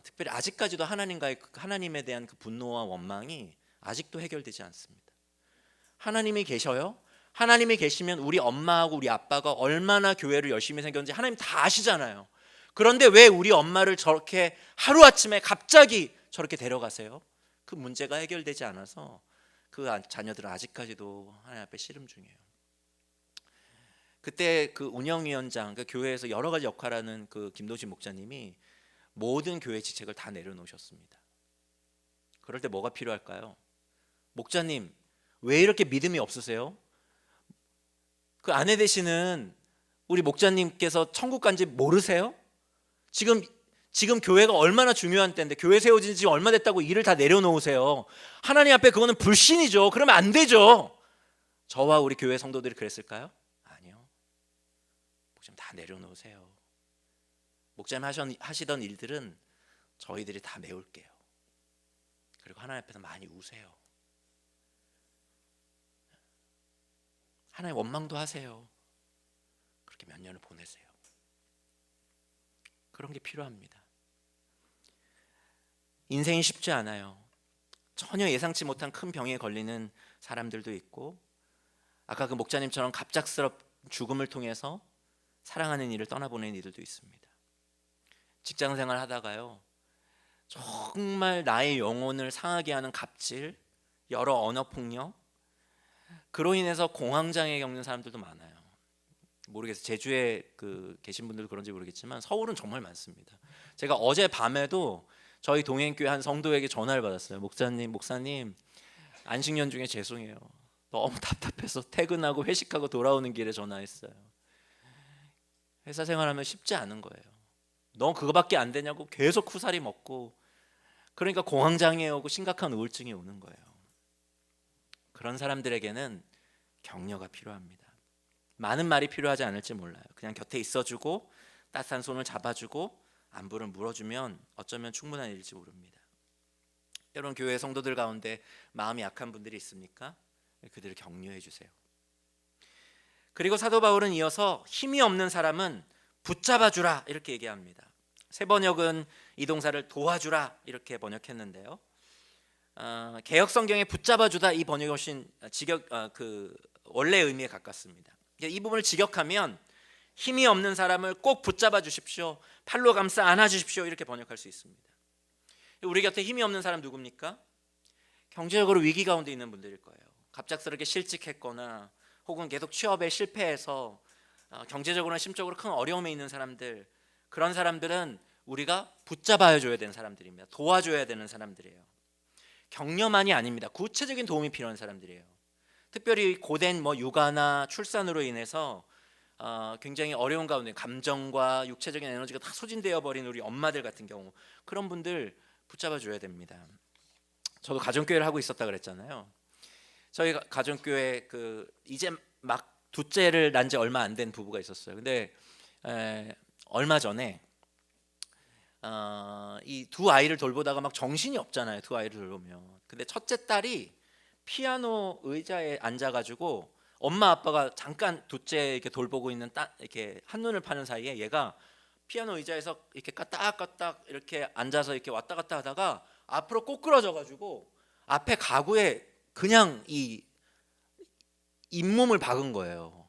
특별히 아직까지도 하나님에 대한 그 분노와 원망이 아직도 해결되지 않습니다. 하나님이 계셔요. 하나님이 계시면 우리 엄마하고 우리 아빠가 얼마나 교회를 열심히 생겼는지 하나님 다 아시잖아요. 그런데 왜 우리 엄마를 저렇게 하루아침에 갑자기 저렇게 데려가세요? 그 문제가 해결되지 않아서 그 자녀들은 아직까지도 하나님 앞에 씨름 중이에요. 그때 그 운영위원장, 그 교회에서 여러 가지 역할하는 그 김도진 목사님이 모든 교회 지책을 다 내려놓으셨습니다. 그럴 때 뭐가 필요할까요? 목자님, 왜 이렇게 믿음이 없으세요? 그 아내 되시는 우리 목자님께서 천국 간지 모르세요? 지금 교회가 얼마나 중요한 때인데 교회 세워진 지 얼마 됐다고 일을 다 내려놓으세요. 하나님 앞에 그거는 불신이죠. 그러면 안 되죠. 저와 우리 교회 성도들이 그랬을까요? 아니요. 목사님 다 내려놓으세요. 목사님 하시던 일들은 저희들이 다 메울게요. 그리고 하나님 앞에서 많이 우세요. 하나님 원망도 하세요. 그렇게 몇 년을 보내세요. 그런 게 필요합니다. 인생이 쉽지 않아요. 전혀 예상치 못한 큰 병에 걸리는 사람들도 있고, 아까 그 목자님처럼 갑작스럽 죽음을 통해서 사랑하는 이를 떠나보낸 이들도 있습니다. 직장생활 하다가요, 정말 나의 영혼을 상하게 하는 갑질, 여러 언어폭력, 그로 인해서 공황장애 겪는 사람들도 많아요. 모르겠어요. 제주에 계신 분들도 그런지 모르겠지만 서울은 정말 많습니다. 제가 어제 밤에도 저희 동행교회 한 성도에게 전화를 받았어요. 목사님 안식년 중에 죄송해요. 너무 답답해서 퇴근하고 회식하고 돌아오는 길에 전화했어요. 회사 생활하면 쉽지 않은 거예요. 너 그거밖에 안 되냐고 계속 쿠사리 먹고, 그러니까 공황장애 오고 심각한 우울증이 오는 거예요. 그런 사람들에게는 격려가 필요합니다. 많은 말이 필요하지 않을지 몰라요. 그냥 곁에 있어주고 따뜻한 손을 잡아주고 안부를 물어주면 어쩌면 충분한 일일지 모릅니다. 여러분, 교회 성도들 가운데 마음이 약한 분들이 있습니까? 그들을 격려해 주세요. 그리고 사도 바울은 이어서 힘이 없는 사람은 붙잡아 주라 이렇게 얘기합니다. 새 번역은 이 동사를 도와주라 이렇게 번역했는데요. 개역 성경에 붙잡아 주다 이 번역이 훨씬 원래 의미에 가깝습니다. 이 부분을 직역하면 힘이 없는 사람을 꼭 붙잡아 주십시오, 팔로 감싸 안아 주십시오 이렇게 번역할 수 있습니다. 우리 곁에 힘이 없는 사람 누굽니까? 경제적으로 위기 가운데 있는 분들일 거예요. 갑작스럽게 실직했거나 혹은 계속 취업에 실패해서 경제적으로나 심적으로 큰 어려움에 있는 사람들, 그런 사람들은 우리가 붙잡아 줘야 되는 사람들입니다. 도와줘야 되는 사람들이에요. 격려만이 아닙니다. 구체적인 도움이 필요한 사람들이에요. 특별히 고된 육아나 출산으로 인해서 굉장히 어려운 가운데 감정과 육체적인 에너지가 다 소진되어 버린 우리 엄마들 같은 경우, 그런 분들 붙잡아 줘야 됩니다. 저도 가정교회를 하고 있었다 그랬잖아요. 저희 가정교회 이제 막 둘째를 낳은 지 얼마 안 된 부부가 있었어요. 근데 얼마 전에 이 두 아이를 돌보다가 막 정신이 없잖아요. 두 아이를 돌보면. 근데 첫째 딸이 피아노 의자에 앉아가지고 엄마 아빠가 잠깐 둘째 이렇게 돌보고 있는 이렇게 한눈을 파는 사이에 얘가 피아노 의자에서 이렇게 까딱까딱 이렇게 앉아서 이렇게 왔다 갔다 하다가 앞으로 꼬꾸라져가지고 앞에 가구에 그냥 이 잇몸을 박은 거예요.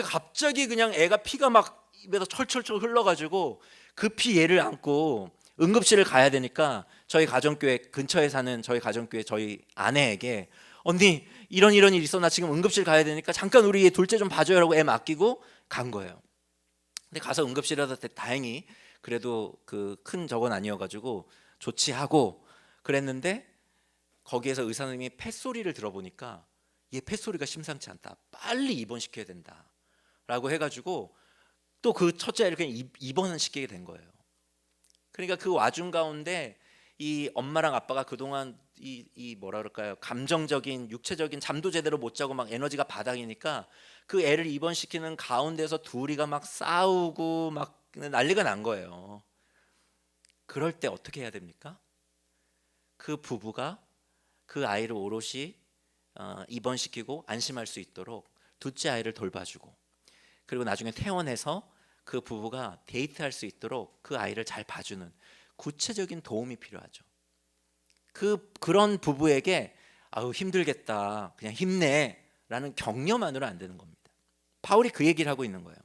갑자기 그냥 애가 피가 막 입에서 철철철 흘러가지고 급히 얘를 안고 응급실을 가야 되니까 저희 가정교회 근처에 사는 저희 가정교회 저희 아내에게, 언니 이런 일이 있어, 나 지금 응급실 가야 되니까 잠깐 우리 둘째 좀 봐줘요라고 애 맡기고 간 거예요. 근데 가서 응급실에서 다행히 그래도 큰 적은 아니어가지고 조치하고 그랬는데 거기에서 의사 선생님이 폐소리를 들어보니까 얘 폐소리가 심상치 않다. 빨리 입원시켜야 된다. 라고 해가지고 또 그 첫째 아이를 그냥 입원을 시키게 된 거예요. 그러니까 그 와중 가운데 이 엄마랑 아빠가 그동안 이 뭐라 그럴까요? 감정적인, 육체적인 잠도 제대로 못 자고 막 에너지가 바닥이니까 그 애를 입원시키는 가운데서 둘이가 막 싸우고 막 난리가 난 거예요. 그럴 때 어떻게 해야 됩니까? 그 부부가 그 아이를 오롯이 입원시키고 안심할 수 있도록 둘째 아이를 돌봐주고, 그리고 나중에 퇴원해서 그 부부가 데이트할 수 있도록 그 아이를 잘 봐주는 구체적인 도움이 필요하죠. 그런 부부에게 아우 힘들겠다, 그냥 힘내라는 격려만으로 안 되는 겁니다. 바울이 그 얘기를 하고 있는 거예요.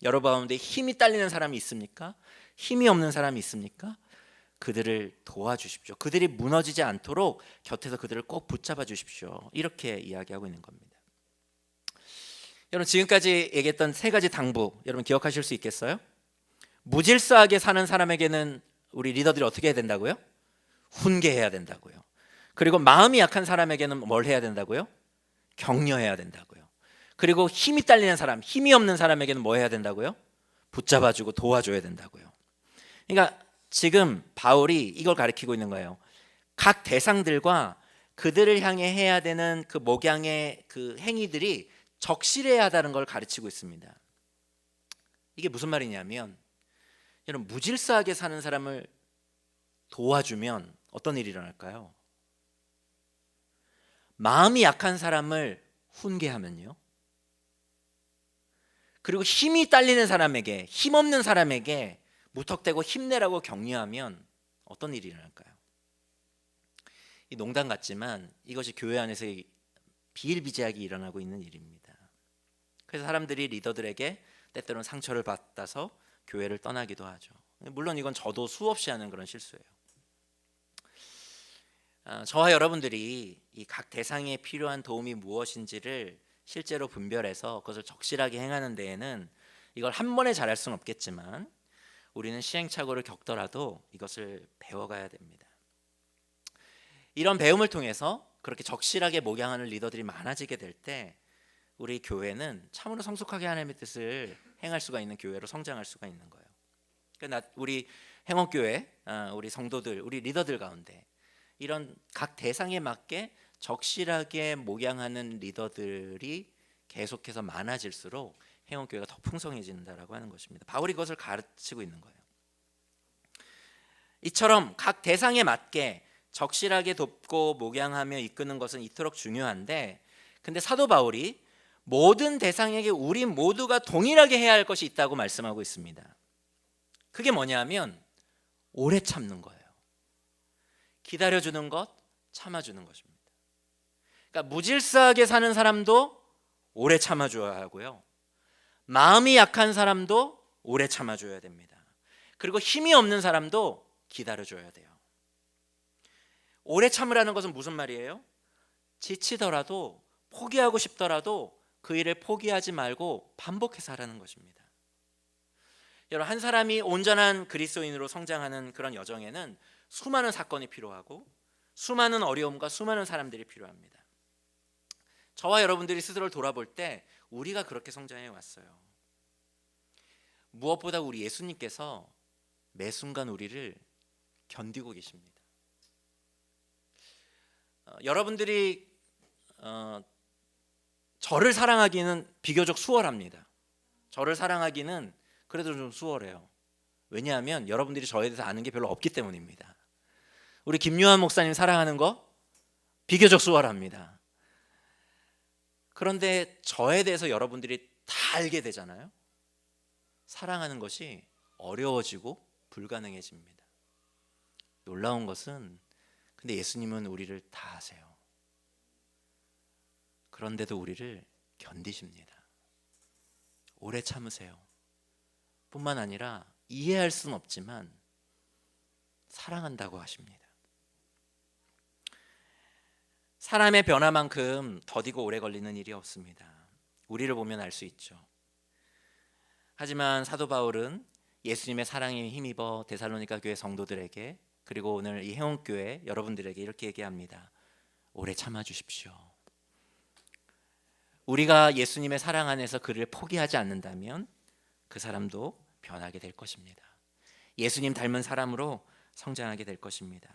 여러분 가운데 힘이 딸리는 사람이 있습니까? 힘이 없는 사람이 있습니까? 그들을 도와주십시오. 그들이 무너지지 않도록 곁에서 그들을 꼭 붙잡아 주십시오. 이렇게 이야기하고 있는 겁니다. 여러분, 지금까지 얘기했던 세 가지 당부 여러분 기억하실 수 있겠어요? 무질서하게 사는 사람에게는 우리 리더들이 어떻게 해야 된다고요? 훈계해야 된다고요. 그리고 마음이 약한 사람에게는 뭘 해야 된다고요? 격려해야 된다고요. 그리고 힘이 딸리는 사람, 힘이 없는 사람에게는 뭐 해야 된다고요? 붙잡아주고 도와줘야 된다고요. 그러니까 지금 바울이 이걸 가르치고 있는 거예요. 각 대상들과 그들을 향해 해야 되는 그 목양의 그 행위들이 적실해야 하다는 걸 가르치고 있습니다. 이게 무슨 말이냐면, 여러분, 무질서하게 사는 사람을 도와주면 어떤 일이 일어날까요? 마음이 약한 사람을 훈계하면요, 그리고 힘이 딸리는 사람에게, 힘없는 사람에게 무턱대고 힘내라고 격려하면 어떤 일이 일어날까요? 이 농담 같지만 이것이 교회 안에서 비일비재하게 일어나고 있는 일입니다. 그래서 사람들이 리더들에게 때때로는 상처를 받아서 교회를 떠나기도 하죠. 물론 이건 저도 수없이 하는 그런 실수예요. 저와 여러분들이 이 각 대상에 필요한 도움이 무엇인지를 실제로 분별해서 그것을 적실하게 행하는 데에는 이걸 한 번에 잘할 수는 없겠지만 우리는 시행착오를 겪더라도 이것을 배워가야 됩니다. 이런 배움을 통해서 그렇게 적실하게 목양하는 리더들이 많아지게 될 때 우리 교회는 참으로 성숙하게 하나님의 뜻을 행할 수가 있는 교회로 성장할 수가 있는 거예요. 그러니까 우리 행옥교회, 우리 성도들, 우리 리더들 가운데 이런 각 대상에 맞게 적실하게 목양하는 리더들이 계속해서 많아질수록 행옥교회가 더 풍성해진다라고 하는 것입니다. 바울이 그것을 가르치고 있는 거예요. 이처럼 각 대상에 맞게 적실하게 돕고 목양하며 이끄는 것은 이토록 중요한데, 근데 사도 바울이 모든 대상에게 우리 모두가 동일하게 해야 할 것이 있다고 말씀하고 있습니다. 그게 뭐냐면 오래 참는 거예요. 기다려주는 것, 참아주는 것입니다. 그러니까 무질서하게 사는 사람도 오래 참아줘야 하고요, 마음이 약한 사람도 오래 참아줘야 됩니다. 그리고 힘이 없는 사람도 기다려줘야 돼요. 오래 참으라는 것은 무슨 말이에요? 지치더라도, 포기하고 싶더라도 그 일을 포기하지 말고 반복해서 하라는 것입니다. 여러분, 한 사람이 온전한 그리스도인으로 성장하는 그런 여정에는 수많은 사건이 필요하고 수많은 어려움과 수많은 사람들이 필요합니다. 저와 여러분들이 스스로를 돌아볼 때 우리가 그렇게 성장해 왔어요. 무엇보다 우리 예수님께서 매 순간 우리를 견디고 계십니다. 여러분들이 저를 사랑하기는 비교적 수월합니다. 저를 사랑하기는 그래도 좀 수월해요. 왜냐하면 여러분들이 저에 대해서 아는 게 별로 없기 때문입니다. 우리 김요한 목사님 사랑하는 거 비교적 수월합니다. 그런데 저에 대해서 여러분들이 다 알게 되잖아요. 사랑하는 것이 어려워지고 불가능해집니다. 놀라운 것은 근데 예수님은 우리를 다 아세요. 그런데도 우리를 견디십니다. 오래 참으세요. 뿐만 아니라 이해할 수는 없지만 사랑한다고 하십니다. 사람의 변화만큼 더디고 오래 걸리는 일이 없습니다. 우리를 보면 알 수 있죠. 하지만 사도 바울은 예수님의 사랑에 힘입어 데살로니가 교회 성도들에게 그리고 오늘 이 행원교회 여러분들에게 이렇게 얘기합니다. 오래 참아주십시오. 우리가 예수님의 사랑 안에서 그를 포기하지 않는다면 그 사람도 변하게 될 것입니다. 예수님 닮은 사람으로 성장하게 될 것입니다.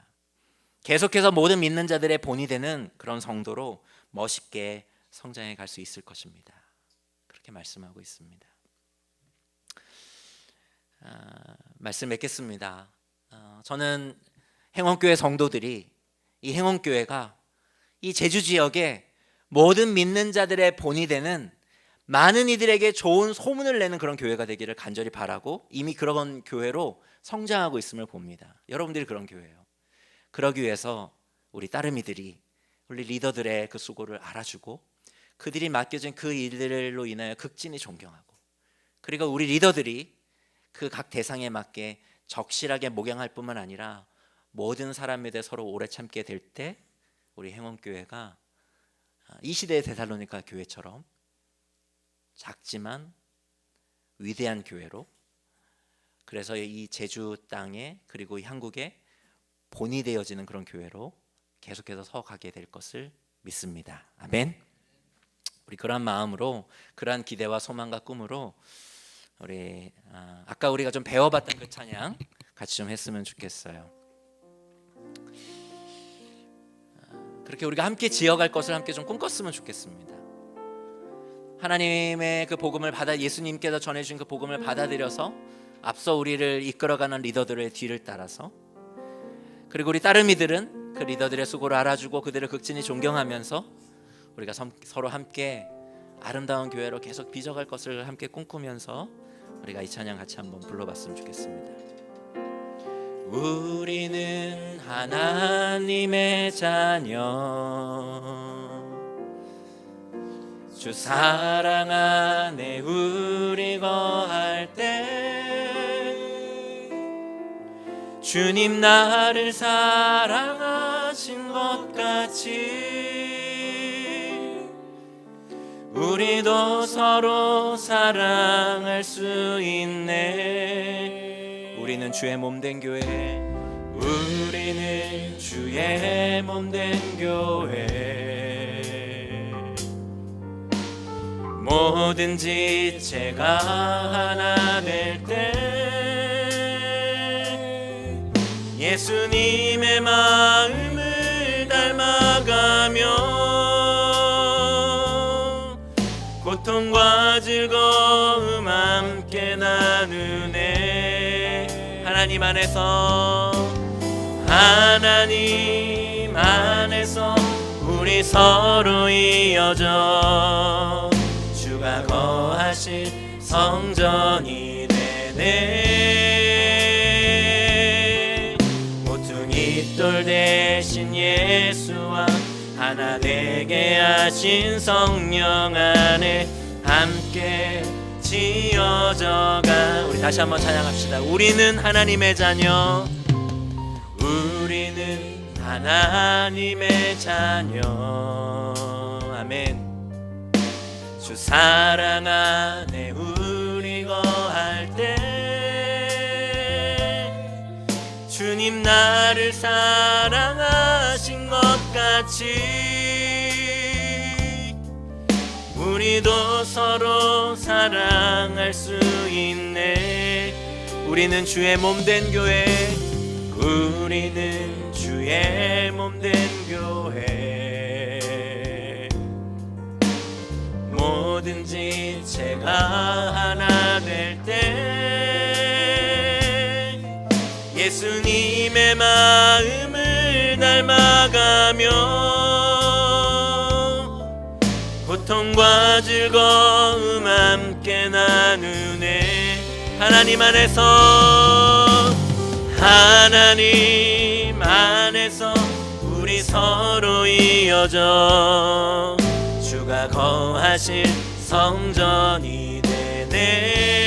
계속해서 모든 믿는 자들의 본이 되는 그런 성도로 멋있게 성장해 갈 수 있을 것입니다. 그렇게 말씀하고 있습니다. 말씀 맺겠습니다. 저는 행원교회 성도들이 이 행원교회가 이 제주 지역에 모든 믿는 자들의 본이 되는 많은 이들에게 좋은 소문을 내는 그런 교회가 되기를 간절히 바라고 이미 그런 교회로 성장하고 있음을 봅니다. 여러분들이 그런 교회예요. 그러기 위해서 우리 따르미들이 우리 리더들의 그 수고를 알아주고 그들이 맡겨진 그 일들로 인하여 극진히 존경하고, 그리고 우리 리더들이 그 각 대상에 맞게 적실하게 목양할 뿐만 아니라 모든 사람에 대해 서로 오래 참게 될 때 우리 행원교회가 이 시대의 데살로니가 교회처럼 작지만 위대한 교회로, 그래서 이 제주 땅에 그리고 이 한국에 본이 되어지는 그런 교회로 계속해서 서가게 될 것을 믿습니다. 아멘. 우리 그러한 마음으로, 그러한 기대와 소망과 꿈으로 우리 아까 우리가 좀 배워봤던 그 찬양 같이 좀 했으면 좋겠어요. 그렇게 우리가 함께 지어갈 것을 함께 좀 꿈꿨으면 좋겠습니다. 하나님의 그 복음을 예수님께서 전해주신 그 복음을 받아들여서 앞서 우리를 이끌어가는 리더들의 뒤를 따라서, 그리고 우리 따르미들은 그 리더들의 수고를 알아주고 그들을 극진히 존경하면서 우리가 서로 함께 아름다운 교회로 계속 빚어갈 것을 함께 꿈꾸면서 우리가 이 찬양 같이 한번 불러봤으면 좋겠습니다. 우리는 하나님의 자녀, 주 사랑 안에 우리 거할 때 주님 나를 사랑하신 것 같이 우리도 서로 사랑할 수 있네. 우리는 주의 몸된 교회, 우리는 주의 몸된 교회, 모든 지체가 하나 될 때 예수님의 마음을 닮아가며 고통과 즐거움 함께 나누네. 하나님 안에서 우리 서로 이어져 주가 거하실 성전이 되네. 모퉁이 돌 대신 예수와 하나 되게 하신 성령 안에 함께 지어져가. 우리 다시 한번 찬양합시다. 우리는 하나님의 자녀, 우리는 하나님의 자녀. 아멘. 주 사랑 안에 우리 거할 때 주님 나를 사랑하신 것 같이 우리도 서로 사랑할 수 있네. 우리는 주의 몸된 교회, 우리는 주의 몸된 교회, 모든 지체가 하나 될 때 예수님의 마음을 닮아가며 고통과 즐거움 함께 나누네. 하나님 안에서 우리 서로 이어져 주가 거하실 성전이 되네.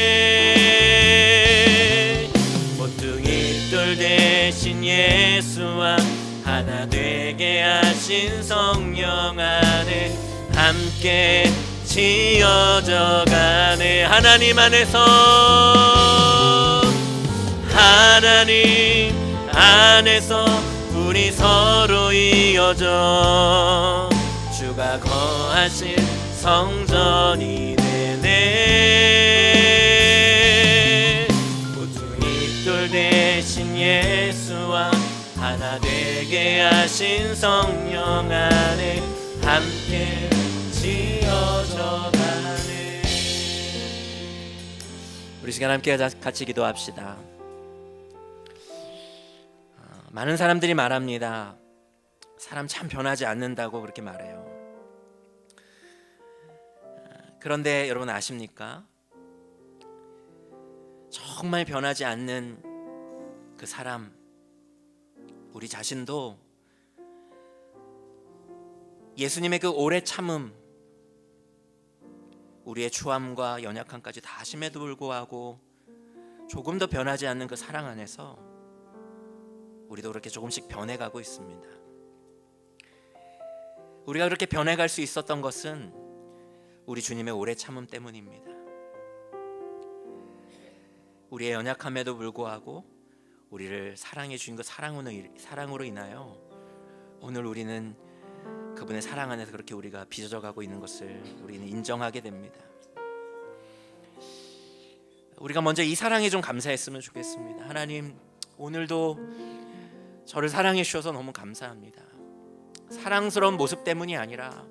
모퉁이 돌 대신 예수와 하나 되게 하신 성령 안에 함께 지어져 가네. 하나님 안에서 우리 서로 이어져 주가 거하실 성전이 되네. 모퉁이 돌 대신 예수와 하나 되게 하신 성령 안에 함께 지어져 가네. 우리 시간 함께 같이 기도합시다. 많은 사람들이 말합니다. 사람 참 변하지 않는다고 그렇게 말해요. 그런데 여러분 아십니까? 정말 변하지 않는 그 사람, 우리 자신도 예수님의 그 오래 참음, 우리의 추함과 연약함까지 다 하심에도 불구하고 조금 더 변하지 않는 그 사랑 안에서 우리도 그렇게 조금씩 변해가고 있습니다. 우리가 그렇게 변해갈 수 있었던 것은 우리 주님의 오래 참음 때문입니다. 우리의 연약함에도 불구하고 우리를 사랑해 주신 그 사랑으로 인하여 오늘 우리는 그분의 사랑 안에서 그렇게 우리가 빚어져가고 있는 것을 우리는 인정하게 됩니다. 우리가 먼저 이 사랑에 좀 감사했으면 좋겠습니다. 하나님, 오늘도 저를 사랑해 주셔서 너무 감사합니다. 사랑스러운 모습 때문이 아니라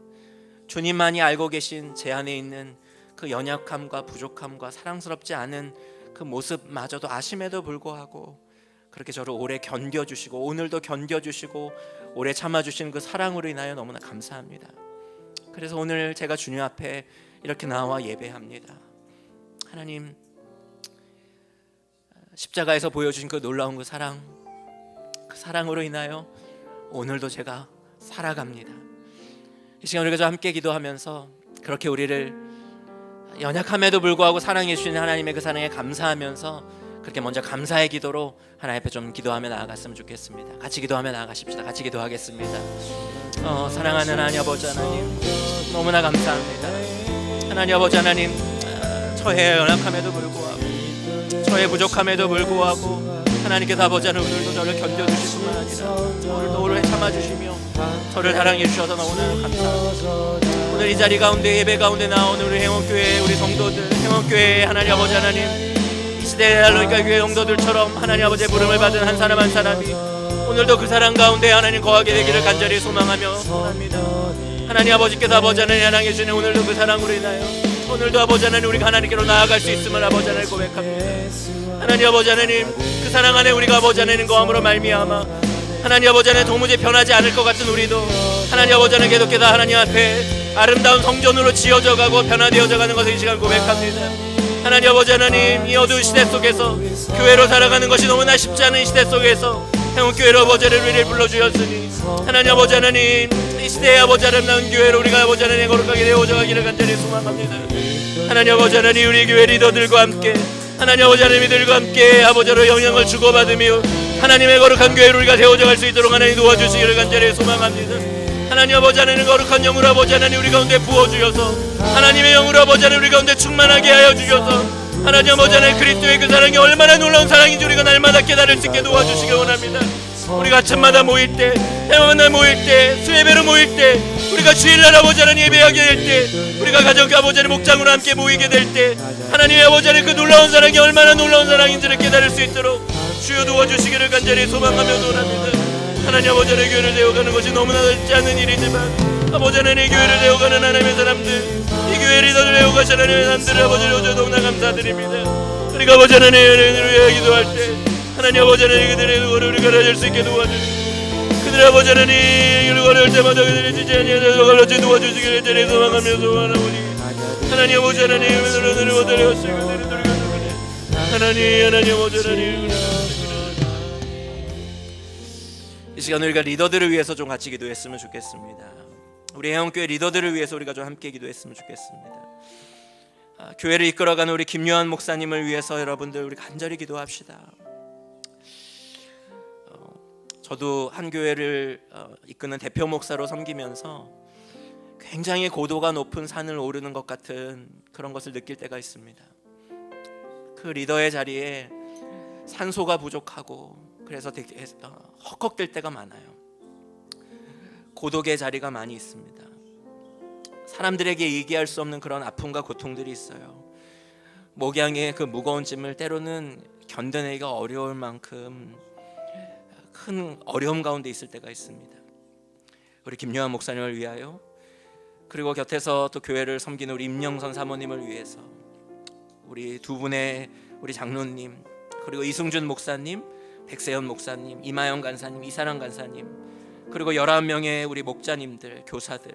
주님만이 알고 계신 제 안에 있는 그 연약함과 부족함과 사랑스럽지 않은 그 모습마저도 아심에도 불구하고 그렇게 저를 오래 견뎌주시고 오늘도 견뎌주시고 오래 참아주신 그 사랑으로 인하여 너무나 감사합니다. 그래서 오늘 제가 주님 앞에 이렇게 나와 예배합니다. 하나님, 십자가에서 보여주신 그 놀라운 그 사랑으로 인하여 오늘도 제가 살아갑니다. 이 시간 우리가 함께 기도하면서 그렇게 우리를 연약함에도 불구하고 사랑해 주시는 하나님의 그 사랑에 감사하면서 그렇게 먼저 감사의 기도로 하나님 앞에 좀 기도하며 나아갔으면 좋겠습니다. 같이 기도하며 나아가십시다. 같이 기도하겠습니다. 사랑하는 하나님 아버지 하나님, 너무나 감사합니다. 하나님 아버지 하나님, 저의 연약함에도 불구하고 저의 부족함에도 불구하고 하나님께서 아버지 하나님 오늘도 저를 견뎌주실 뿐만 아니라 오늘도 오래 참아주시며 저를 사랑해 주셔서 너무나 감사합니다. 오늘 이 자리 가운데 예배 가운데 나오는 우리 행원교회 우리 성도들, 행원교회 하나님 아버지 하나님, 이 시대의 할로니까 교회 성도들처럼 하나님 아버지의 부름을 받은 한 사람 한 사람이 오늘도 그 사랑 가운데 하나님 거하게 되기를 간절히 소망하며 원합니다. 하나님 아버지께서 아버지 하나님 사랑해 주시는 오늘도 그 사랑으로 인하여 오늘도 아버지 하나님 우리가 하나님께로 나아갈 수 있음을 아버지 하나님 고백합니다. 하나님 아버지 하나님, 그 사랑 안에 우리가 아버지 하나님 거함으로 말미암아 하나님 아버지 하나님 도무지 변하지 않을 것 같은 우리도 하나님 아버지 하나님 계속해서 하나님 앞에 아름다운 성전으로 지어져 가고 변화되어져 가는 것을 이 시간 고백합니다. 하나님 아버지 하나님, 이 어두운 시대 속에서 교회로 살아가는 것이 너무나 쉽지 않은 시대 속에서 행운교회로 아버지 하나님 우리를 불러주셨으니 하나님 아버지 하나님, 이 시대의 아버지 아름다운 교회로 우리가 아버지 하나님 거룩하게 되어져 가기를 간절히 소망합니다. 하나님 아버지 하나님, 우리 교회 리더들과 함께 하나님 아버지 하나님들과 함께 아버지로 영향을 주고받으며 하나님의 거룩한 교회로 우리가 세워져 갈 수 있도록 하나님 도와주시기를 간절히 소망합니다. 하나님 아버지 하나님 거룩한 영으로 아버지 하나님 우리 가운데 부어주셔서 하나님의 영으로 아버지 하나님 우리 가운데 충만하게 하여 주셔서 하나님 아버지 하나님 그리스도의 그 사랑이 얼마나 놀라운 사랑인지 우리가 날마다 깨달을 수 있게 도와주시기 원합니다. 우리가 아침마다 모일 때, 해마다 모일 때, 수예배로 모일 때, 우리가 주일날 아버지 하나님 예배하게 될 때, 우리가 가정과 아버지 하나님 목장으로 함께 모이게 될 때 하나님의 아버지 하나님 그 놀라운 사랑이 얼마나 놀라운 사랑인지를 깨달을 수 있도록 주여 도와주시기를 간절히 소망하며 원합니다. 하나님 아버지 하나님 교회를 세워가는 것이 너무나 쉽지 않은 일이지만 아버지 하나님 교회를 세워가는 하나님의 사람들, 이 교회 리더를 세워가신 하나님의 사람들을 아버지를 오셔서 너무나 감사드립니다. 우리가 아버지 하나님을 위해 기도할 때 하나님 아버지 하나님 그들의 누구를 우리가 가질 수 있게 도와주시고 그들의 아버지 하나님 이를 어려울 때마다 그들의 지지하니에서 걸러지 도와주시기를 간절히 소망하며 소원하오니 하나님 아버지 하나님 그들을 얻으려시고 그들을 돌려주시니 하나님 아버지 하나님 이 시간 우리가 리더들을 위해서 좀 같이 기도했으면 좋겠습니다. 우리 해원교회 리더들을 위해서 우리가 좀 함께 기도했으면 좋겠습니다. 교회를 이끌어가는 우리 김요한 목사님을 위해서 여러분들 우리 간절히 기도합시다. 저도 한 교회를 이끄는 대표 목사로 섬기면서 굉장히 고도가 높은 산을 오르는 것 같은 그런 것을 느낄 때가 있습니다. 그 리더의 자리에 산소가 부족하고 그래서 되게 헉헉댈 때가 많아요. 고독의 자리가 많이 있습니다. 사람들에게 얘기할 수 없는 그런 아픔과 고통들이 있어요. 목양의 그 무거운 짐을 때로는 견뎌내기가 어려울 만큼 큰 어려움 가운데 있을 때가 있습니다. 우리 김요한 목사님을 위하여, 그리고 곁에서 또 교회를 섬기는 우리 임영선 사모님을 위해서, 우리 두 분의 우리 장로님, 그리고 이승준 목사님, 백세현 목사님, 이마영 간사님, 이사랑 간사님, 그리고 11명의 우리 목자님들, 교사들,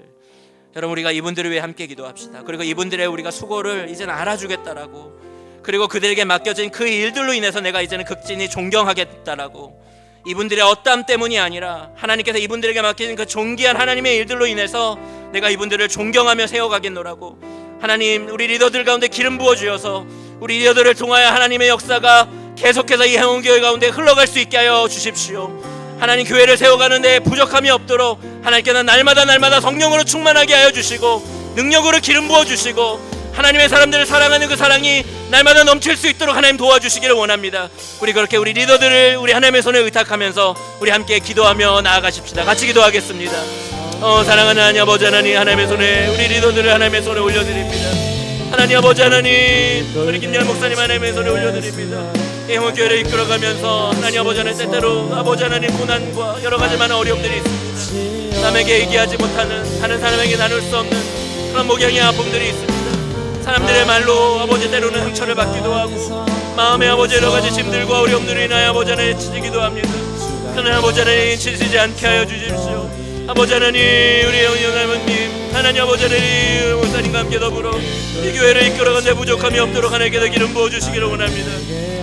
여러분 우리가 이분들을 위해 함께 기도합시다. 그리고 이분들의 우리가 수고를 이제는 알아주겠다라고, 그리고 그들에게 맡겨진 그 일들로 인해서 내가 이제는 극진히 존경하겠다라고, 이분들의 어떠함 때문이 아니라 하나님께서 이분들에게 맡겨진 그 존귀한 하나님의 일들로 인해서 내가 이분들을 존경하며 세워가겠노라고, 하나님 우리 리더들 가운데 기름 부어주셔서 우리 리더들을 통하여 하나님의 역사가 계속해서 이 행운교회 가운데 흘러갈 수 있게 하여 주십시오. 하나님 교회를 세워가는 데 부족함이 없도록 하나님께서 날마다 성령으로 충만하게 하여 주시고, 능력으로 기름 부어주시고, 하나님의 사람들을 사랑하는 그 사랑이 날마다 넘칠 수 있도록 하나님 도와주시기를 원합니다. 우리 그렇게 우리 리더들을 우리 하나님의 손에 의탁하면서 우리 함께 기도하며 나아가십시다. 같이 기도하겠습니다. 사랑하는 하나님 아버지, 하나님 하나님의 손에 우리 리더들을 하나님의 손에 올려드립니다. 하나님 아버지, 하나님 우리 김열 목사님 하나님의 손에 올려드립니다. 이 행운교회를 이끌어가면서 하나님 아버지, 하나님 때때로 아버지 하나님 고난과 여러 가지 많은 어려움들이 있습니다. 남에게 얘기하지 못하는, 다른 사람에게 나눌 수 없는 그런 목양의 아픔들이 있습니다. 사람들의 말로 아버지 때로는 상처를 받기도 하고, 마음의 아버지 여러 가지 짐들과 어려움들로 인하여 아버지 하나님 지치기도 합니다. 그러나 아버지 하나님 지치지 않게 하여 주십시오. 아버지 하나님 우리 하나님, 하나님 아버지 하나님 목사님과 함께 더불어 이 교회를 이끌어가는데 부족함이 없도록 하나님께서 기름 부어주시기를 원합니다.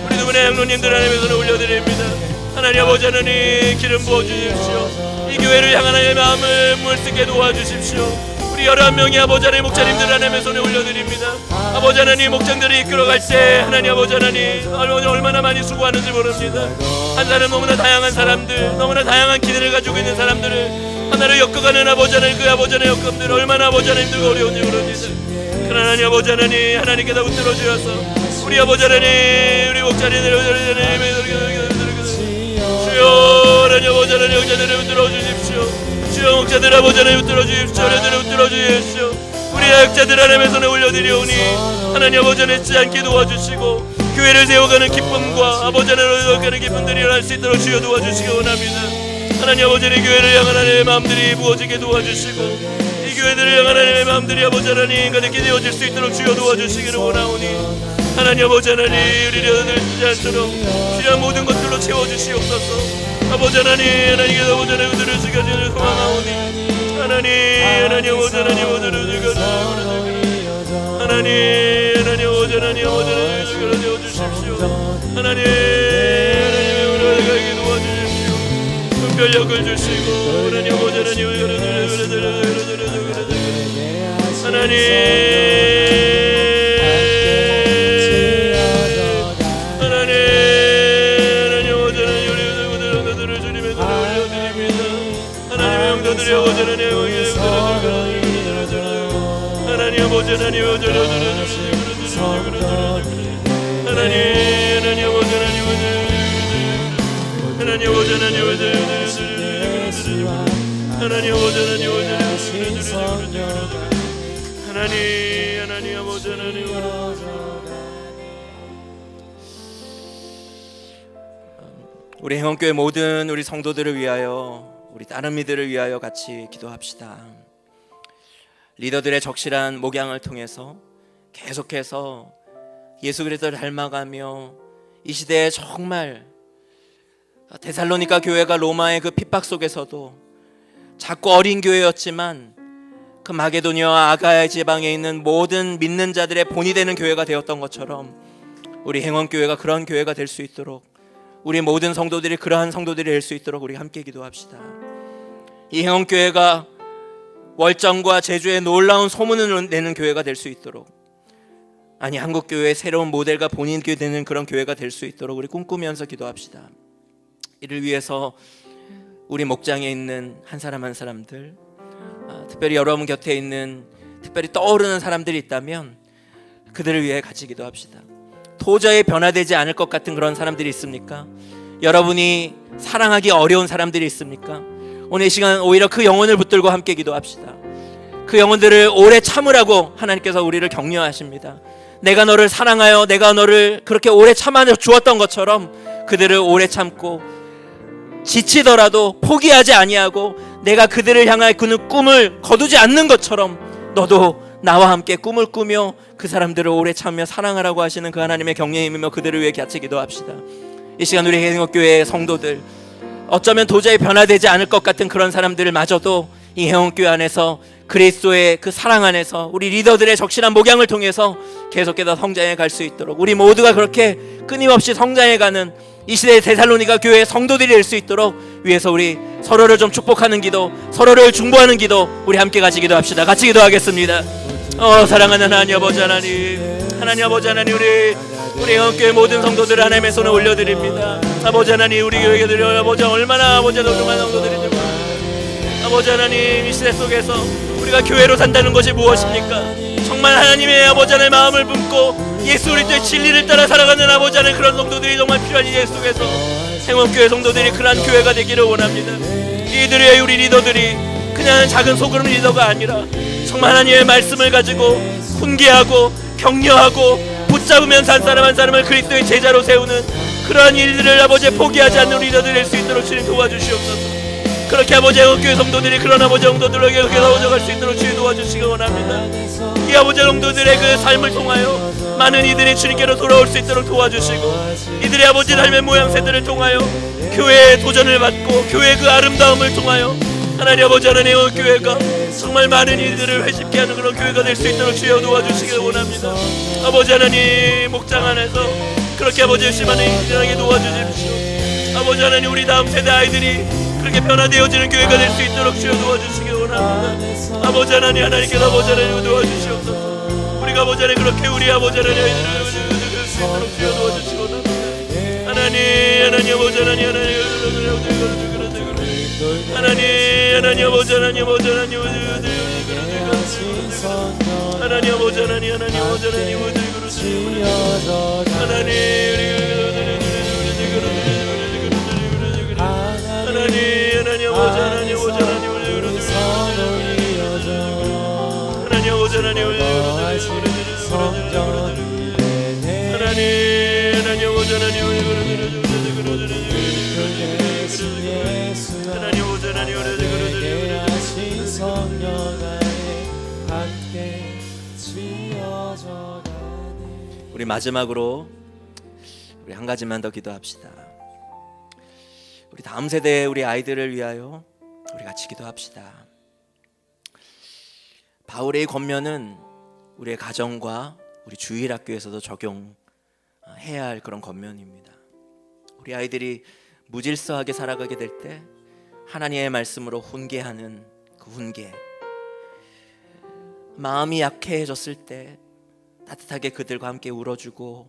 우리 두 분의 장로님들 하나님의 손에 올려드립니다. 하나님 아버지 하나님 기름 부어주십시오. 이 교회를 향한 하나님의 마음을 물쓰게 도와주십시오. 우리 11명의 아버지 하나님 목자님들 하나님의 손에 올려드립니다. 아버지 하나님 목장들이 이끌어갈 때 하나님 아버지 하나님 얼마나 많이 수고하는지 모릅니다. 한 사람 너무나 다양한 사람들, 너무나 다양한 기대를 가지고 있는 사람들을 하나를 엮어가는 아버지 하나님, 그 아버지 하나님 엮음들 얼마나 아버지 하나님 힘들고 어려운지 모릅니다. 그러나 하나님 아버지 하나님, 하나님께서 붙들어 주셔서 우리 아버지 하나님 우리 목자님들 주여 하나님 아버지 하나님 목자들을 붙들어 주십시오. 주여 목자들 아버지 하나님 붙들어 주십시오. 어려들을 붙들어 주십시오. 우리 약자들 하나님의 손에 올려드리오니 하나님 아버지 하나님 잊지 않게 도와주시고, 교회를 세워가는 기쁨과 아버지 하나님을 세워가는 기쁨들이 일어날 수 있도록 주여 도와주시기 원합니다. 하나님 아버지 하나님 교회를 향한 하나님의 마음들이 부어지게 도와주시고, 이 교회들을 향한 하나님의 마음들이 아버지 하나님 가득히 되어질 수 있도록 주여 도와주시기를 원하오니, 하나님 아버지 하나님 우리 리더들 주지 않도록 필요한 모든 것들로 채워주시옵소서. 아버지 하나님, 하나님께서 아버지 하나님 우리를 지켜주시기를 소망하오니, 하나님 아버지 하나님 우리를 하나님 아버지 하나님 우리를 되어주십시오. 하나님 우리를 가게 도와주십시오. 특별력을 주시고 하나님 아버지 하나님 우리 행원교회 모든 우리 성도들을 위하여, 우리 따름이들을 위하여 같이 기도합시다. 리더들의 적실한 목양을 통해서 계속해서 예수 그리스도를 닮아가며 이 시대에 정말 데살로니가 교회가 로마의 그 핍박 속에서도 작고 어린 교회였지만 그 마게도니아와 아가야 지방에 있는 모든 믿는 자들의 본이 되는 교회가 되었던 것처럼 우리 행원교회가 그런 교회가 될 수 있도록, 우리 모든 성도들이 그러한 성도들이 될 수 있도록 우리 함께 기도합시다. 이 행원교회가 월정과 제주에 놀라운 소문을 내는 교회가 될 수 있도록, 아니 한국교회의 새로운 모델과 본인교회 되는 그런 교회가 될 수 있도록 우리 꿈꾸면서 기도합시다. 이를 위해서 우리 목장에 있는 한 사람 한 사람들, 특별히 여러분 곁에 있는 특별히 떠오르는 사람들이 있다면 그들을 위해 같이 기도합시다. 도저히 변화되지 않을 것 같은 그런 사람들이 있습니까? 여러분이 사랑하기 어려운 사람들이 있습니까? 오늘 이 시간 오히려 그 영혼을 붙들고 함께 기도합시다. 그 영혼들을 오래 참으라고 하나님께서 우리를 격려하십니다. 내가 너를 사랑하여 내가 너를 그렇게 오래 참아 주었던 것처럼 그들을 오래 참고 지치더라도 포기하지 아니하고 내가 그들을 향하여 그는 꿈을 거두지 않는 것처럼 너도 나와 함께 꿈을 꾸며 그 사람들을 오래 참으며 사랑하라고 하시는 그 하나님의 격려에 힘입어 그들을 위해 같이 기도합시다. 이 시간 우리 해영교회의 성도들, 어쩌면 도저히 변화되지 않을 것 같은 그런 사람들을 마저도 이 해영교회 안에서 그리스도의 그 사랑 안에서 우리 리더들의 적실한 목양을 통해서 계속해서 성장해 갈 수 있도록 우리 모두가 그렇게 끊임없이 성장해가는 이 시대의 데살로니가 교회의 성도들이 될 수 있도록 위해서 우리 서로를 좀 축복하는 기도, 서로를 중보하는 기도 우리 함께 같이 기도합시다. 같이 기도하겠습니다. 사랑하는 하나님 아버지 하나님, 우리 영교회 모든 성도들을 하나님의 손에 올려드립니다. 아버지 하나님, 우리 교회들이 아버지 얼마나 아버지 소중한 성도들인지 아버지 하나님, 이 시대 속에서 우리가 교회로 산다는 것이 무엇입니까? 정말 하나님의 아버지 하나님의 마음을 품고 예수 그리스도의 진리를 따라 살아가는 아버지 하나님 그런 성도들이 정말 필요한 이 시대 속에서 행원교회 성도들이 그러한 교회가 되기를 원합니다. 이들의 우리 리더들이 그냥 작은 소그룹 리더가 아니라 정말 하나님의 말씀을 가지고 훈계하고 격려하고 붙잡으면서 한 사람 한 사람을 그리스도의 제자로 세우는 그러한 일들을 아버지 포기하지 않는 우리 리더들이 될 수 있도록 주님 도와주시옵소서. 그렇게 아버지 교회 성도들이 그런 아버지 성도들에게 그렇게 나오져갈 수 있도록 주님 도와주시기 원합니다. 이 아버지 성도들의 그 삶을 통하여 많은 이들이 주님께로 돌아올 수 있도록 도와주시고 이들의 아버지 삶의 모양새들을 통하여 교회의 도전을 받고 교회의 그 아름다움을 통하여 하나님 아버지 하나님 교회가 정말 많은 이들을 회심케 하는 그런 교회가 될 수 있도록 주여 도와주시기 원합니다. 아버지 하나님 목장 안에서 그렇게 아버지 열심히 일하게 도와주십시오. 아버지 하나님, 우리 다음 세대 아이들이 그렇게 변화되어지는 교회가 될 수 있도록 주여 도와주시기 원합니다. 아버지 하나님, 하나님께서 아버지 하나님 도와주시옵소서. 우리가 아버지 하나님 그렇게 우리 아버지 하나님 아이들을 될 수 있도록 주여 도와주시기 원합니다. 하나님 아버지 하나님 하나님 아버지 하나님 아버지 하나님 하나님 아버지 하나님 하나님 아버지 하나님 우리 마지막으로 우리 한 가지만 더 기도합시다. 우리 다음 세대의 우리 아이들을 위하여 우리 같이 기도합시다. 바울의 권면은 우리의 가정과 우리 주일학교에서도 적용해야 할 그런 권면입니다. 우리 아이들이 무질서하게 살아가게 될 때 하나님의 말씀으로 훈계하는 그 훈계, 마음이 약해졌을 때 따뜻하게 그들과 함께 울어주고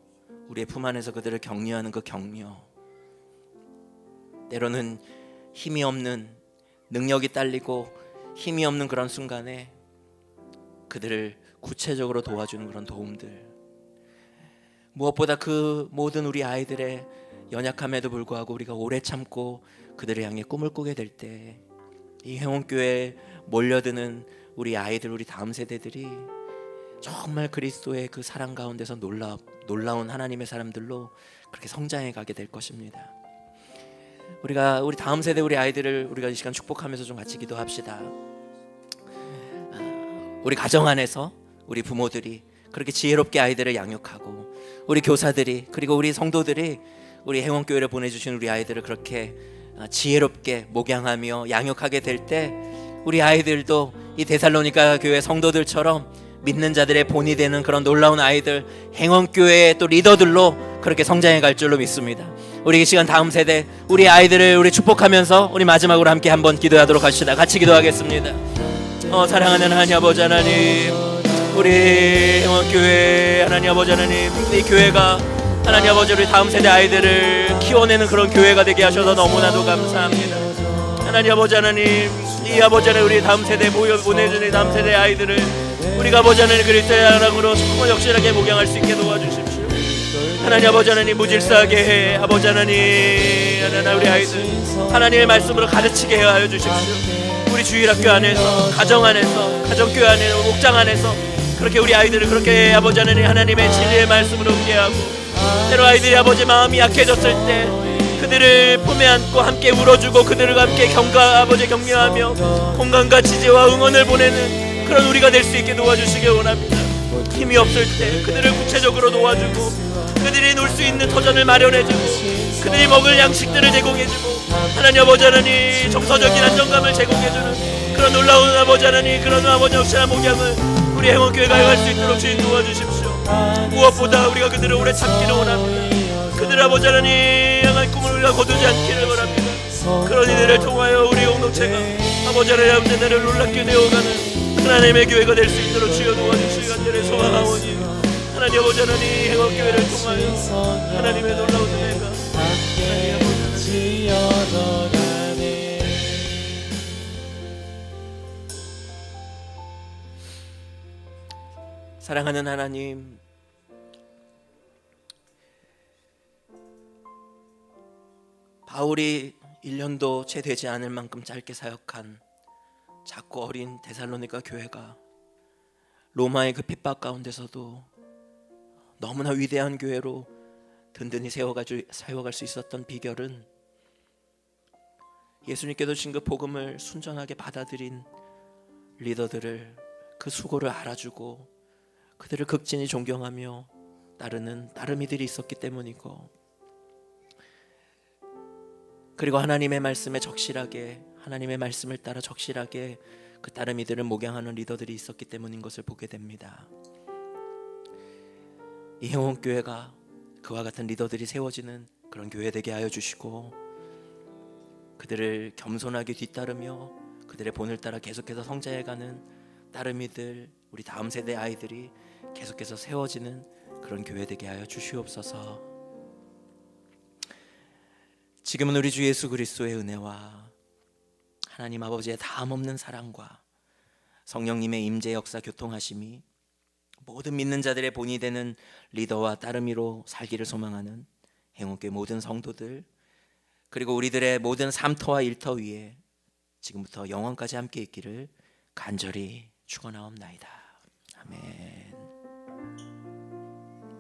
우리의 품 안에서 그들을 격려하는 그 격려, 때로는 힘이 없는, 능력이 딸리고 힘이 없는 그런 순간에 그들을 구체적으로 도와주는 그런 도움들, 무엇보다 그 모든 우리 아이들의 연약함에도 불구하고 우리가 오래 참고 그들을 향해 꿈을 꾸게 될 때 이 행원교회에 몰려드는 우리 아이들, 우리 다음 세대들이 정말 그리스도의 그 사랑 가운데서 놀라운 하나님의 사람들로 그렇게 성장해 가게 될 것입니다. 우리가 우리 다음 세대 우리 아이들을 우리가 이 시간 축복하면서 좀 같이 기도합시다. 우리 가정 안에서 우리 부모들이 그렇게 지혜롭게 아이들을 양육하고 우리 교사들이 그리고 우리 성도들이 우리 행원교회를 보내주신 우리 아이들을 그렇게 지혜롭게 목양하며 양육하게 될 때 우리 아이들도 이 데살로니가 교회 성도들처럼 믿는 자들의 본이 되는 그런 놀라운 아이들, 행원교회의 또 리더들로 그렇게 성장해 갈 줄로 믿습니다. 우리 이 시간 다음 세대 우리 아이들을 우리 축복하면서 우리 마지막으로 함께 한번 기도하도록 합시다. 같이 기도하겠습니다. 사랑하는 하나님 아버지 하나님, 우리 행원교회 하나님 아버지 하나님, 이 교회가 하나님 아버지 우리 다음 세대 아이들을 키워내는 그런 교회가 되게 하셔서 너무나도 감사합니다. 하나님 아버지 하나님, 이 아버지 하나님 우리 다음 세대 보내주는 다음 세대 아이들을 우리가 아버지 하나님 그리스도의 사랑으로 정말 역실하게 목양할 수 있게 도와주십시오. 하나님 아버지 하나님 무질서하게 해. 아버지 하나님 우리 아이들 하나님의 말씀으로 가르치게 하여 주십시오. 우리 주일학교 안에서, 가정 안에서, 가정교회 안에서, 목장 안에서 그렇게 우리 아이들을 그렇게 아버지 하나님의 진리의 말씀으로 응대하고, 때로 아이들이 아버지 마음이 약해졌을 때 그들을 품에 안고 함께 울어주고 그들과 함께 아버지 격려하며 공감과 지지와 응원을 보내는 그런 우리가 될 수 있게 도와주시기 원합니다. 힘이 없을 때 그들을 구체적으로 도와주고, 그들이 놀 수 있는 터전을 마련해주고, 그들이 먹을 양식들을 제공해주고, 하나님 아버지 하나님 정서적인 안정감을 제공해주는 그런 놀라운 아버지 하나님, 그런 아버지 역시나 목양을 우리 행원교회가 행할 수 있도록 주님 도와주십시오. 무엇보다 우리가 그들을 오래 참기를 원합니다. 그들 아버지 하나님 향한 꿈을 우리가 거두지 않기를 원합니다. 그런 이들을 통하여 우리 공동체가 아버지 하나님 나를 놀랍게 되어가는 하나님의 교회가 될 수 있도록 주여 도와주시기 간절히 소망하오니, 하나님 아버지 하나님 행원교회를 통하여 하나님의 놀라운 은혜가 하나님 아버지 하나님 사랑하는 하나님, 바울이 1년도 채 되지 않을 만큼 짧게 사역한 작고 어린 데살로니가 교회가 로마의 그 핍박 가운데서도 너무나 위대한 교회로 든든히 세워갈 수 있었던 비결은 예수님께서 주신 그 복음을 순전하게 받아들인 리더들을, 그 수고를 알아주고 그들을 극진히 존경하며 따르는 따르미들이 있었기 때문이고, 그리고 하나님의 말씀에 적실하게, 하나님의 말씀을 따라 적실하게 그 따르미들을 목양하는 리더들이 있었기 때문인 것을 보게 됩니다. 이 행원교회가 그와 같은 리더들이 세워지는 그런 교회 되게 하여 주시고, 그들을 겸손하게 뒤따르며 그들의 본을 따라 계속해서 성장해가는 따르미들, 우리 다음 세대 아이들이 계속해서 세워지는 그런 교회 되게 하여 주시옵소서. 지금은 우리 주 예수 그리스도의 은혜와 하나님 아버지의 다함없는 사랑과 성령님의 임재 역사 교통하심이 모든 믿는 자들의 본이 되는 리더와 따르미로 살기를 소망하는 행운교회 모든 성도들, 그리고 우리들의 모든 삶터와 일터 위에 지금부터 영원까지 함께 있기를 간절히 축원하옵나이다. 아멘.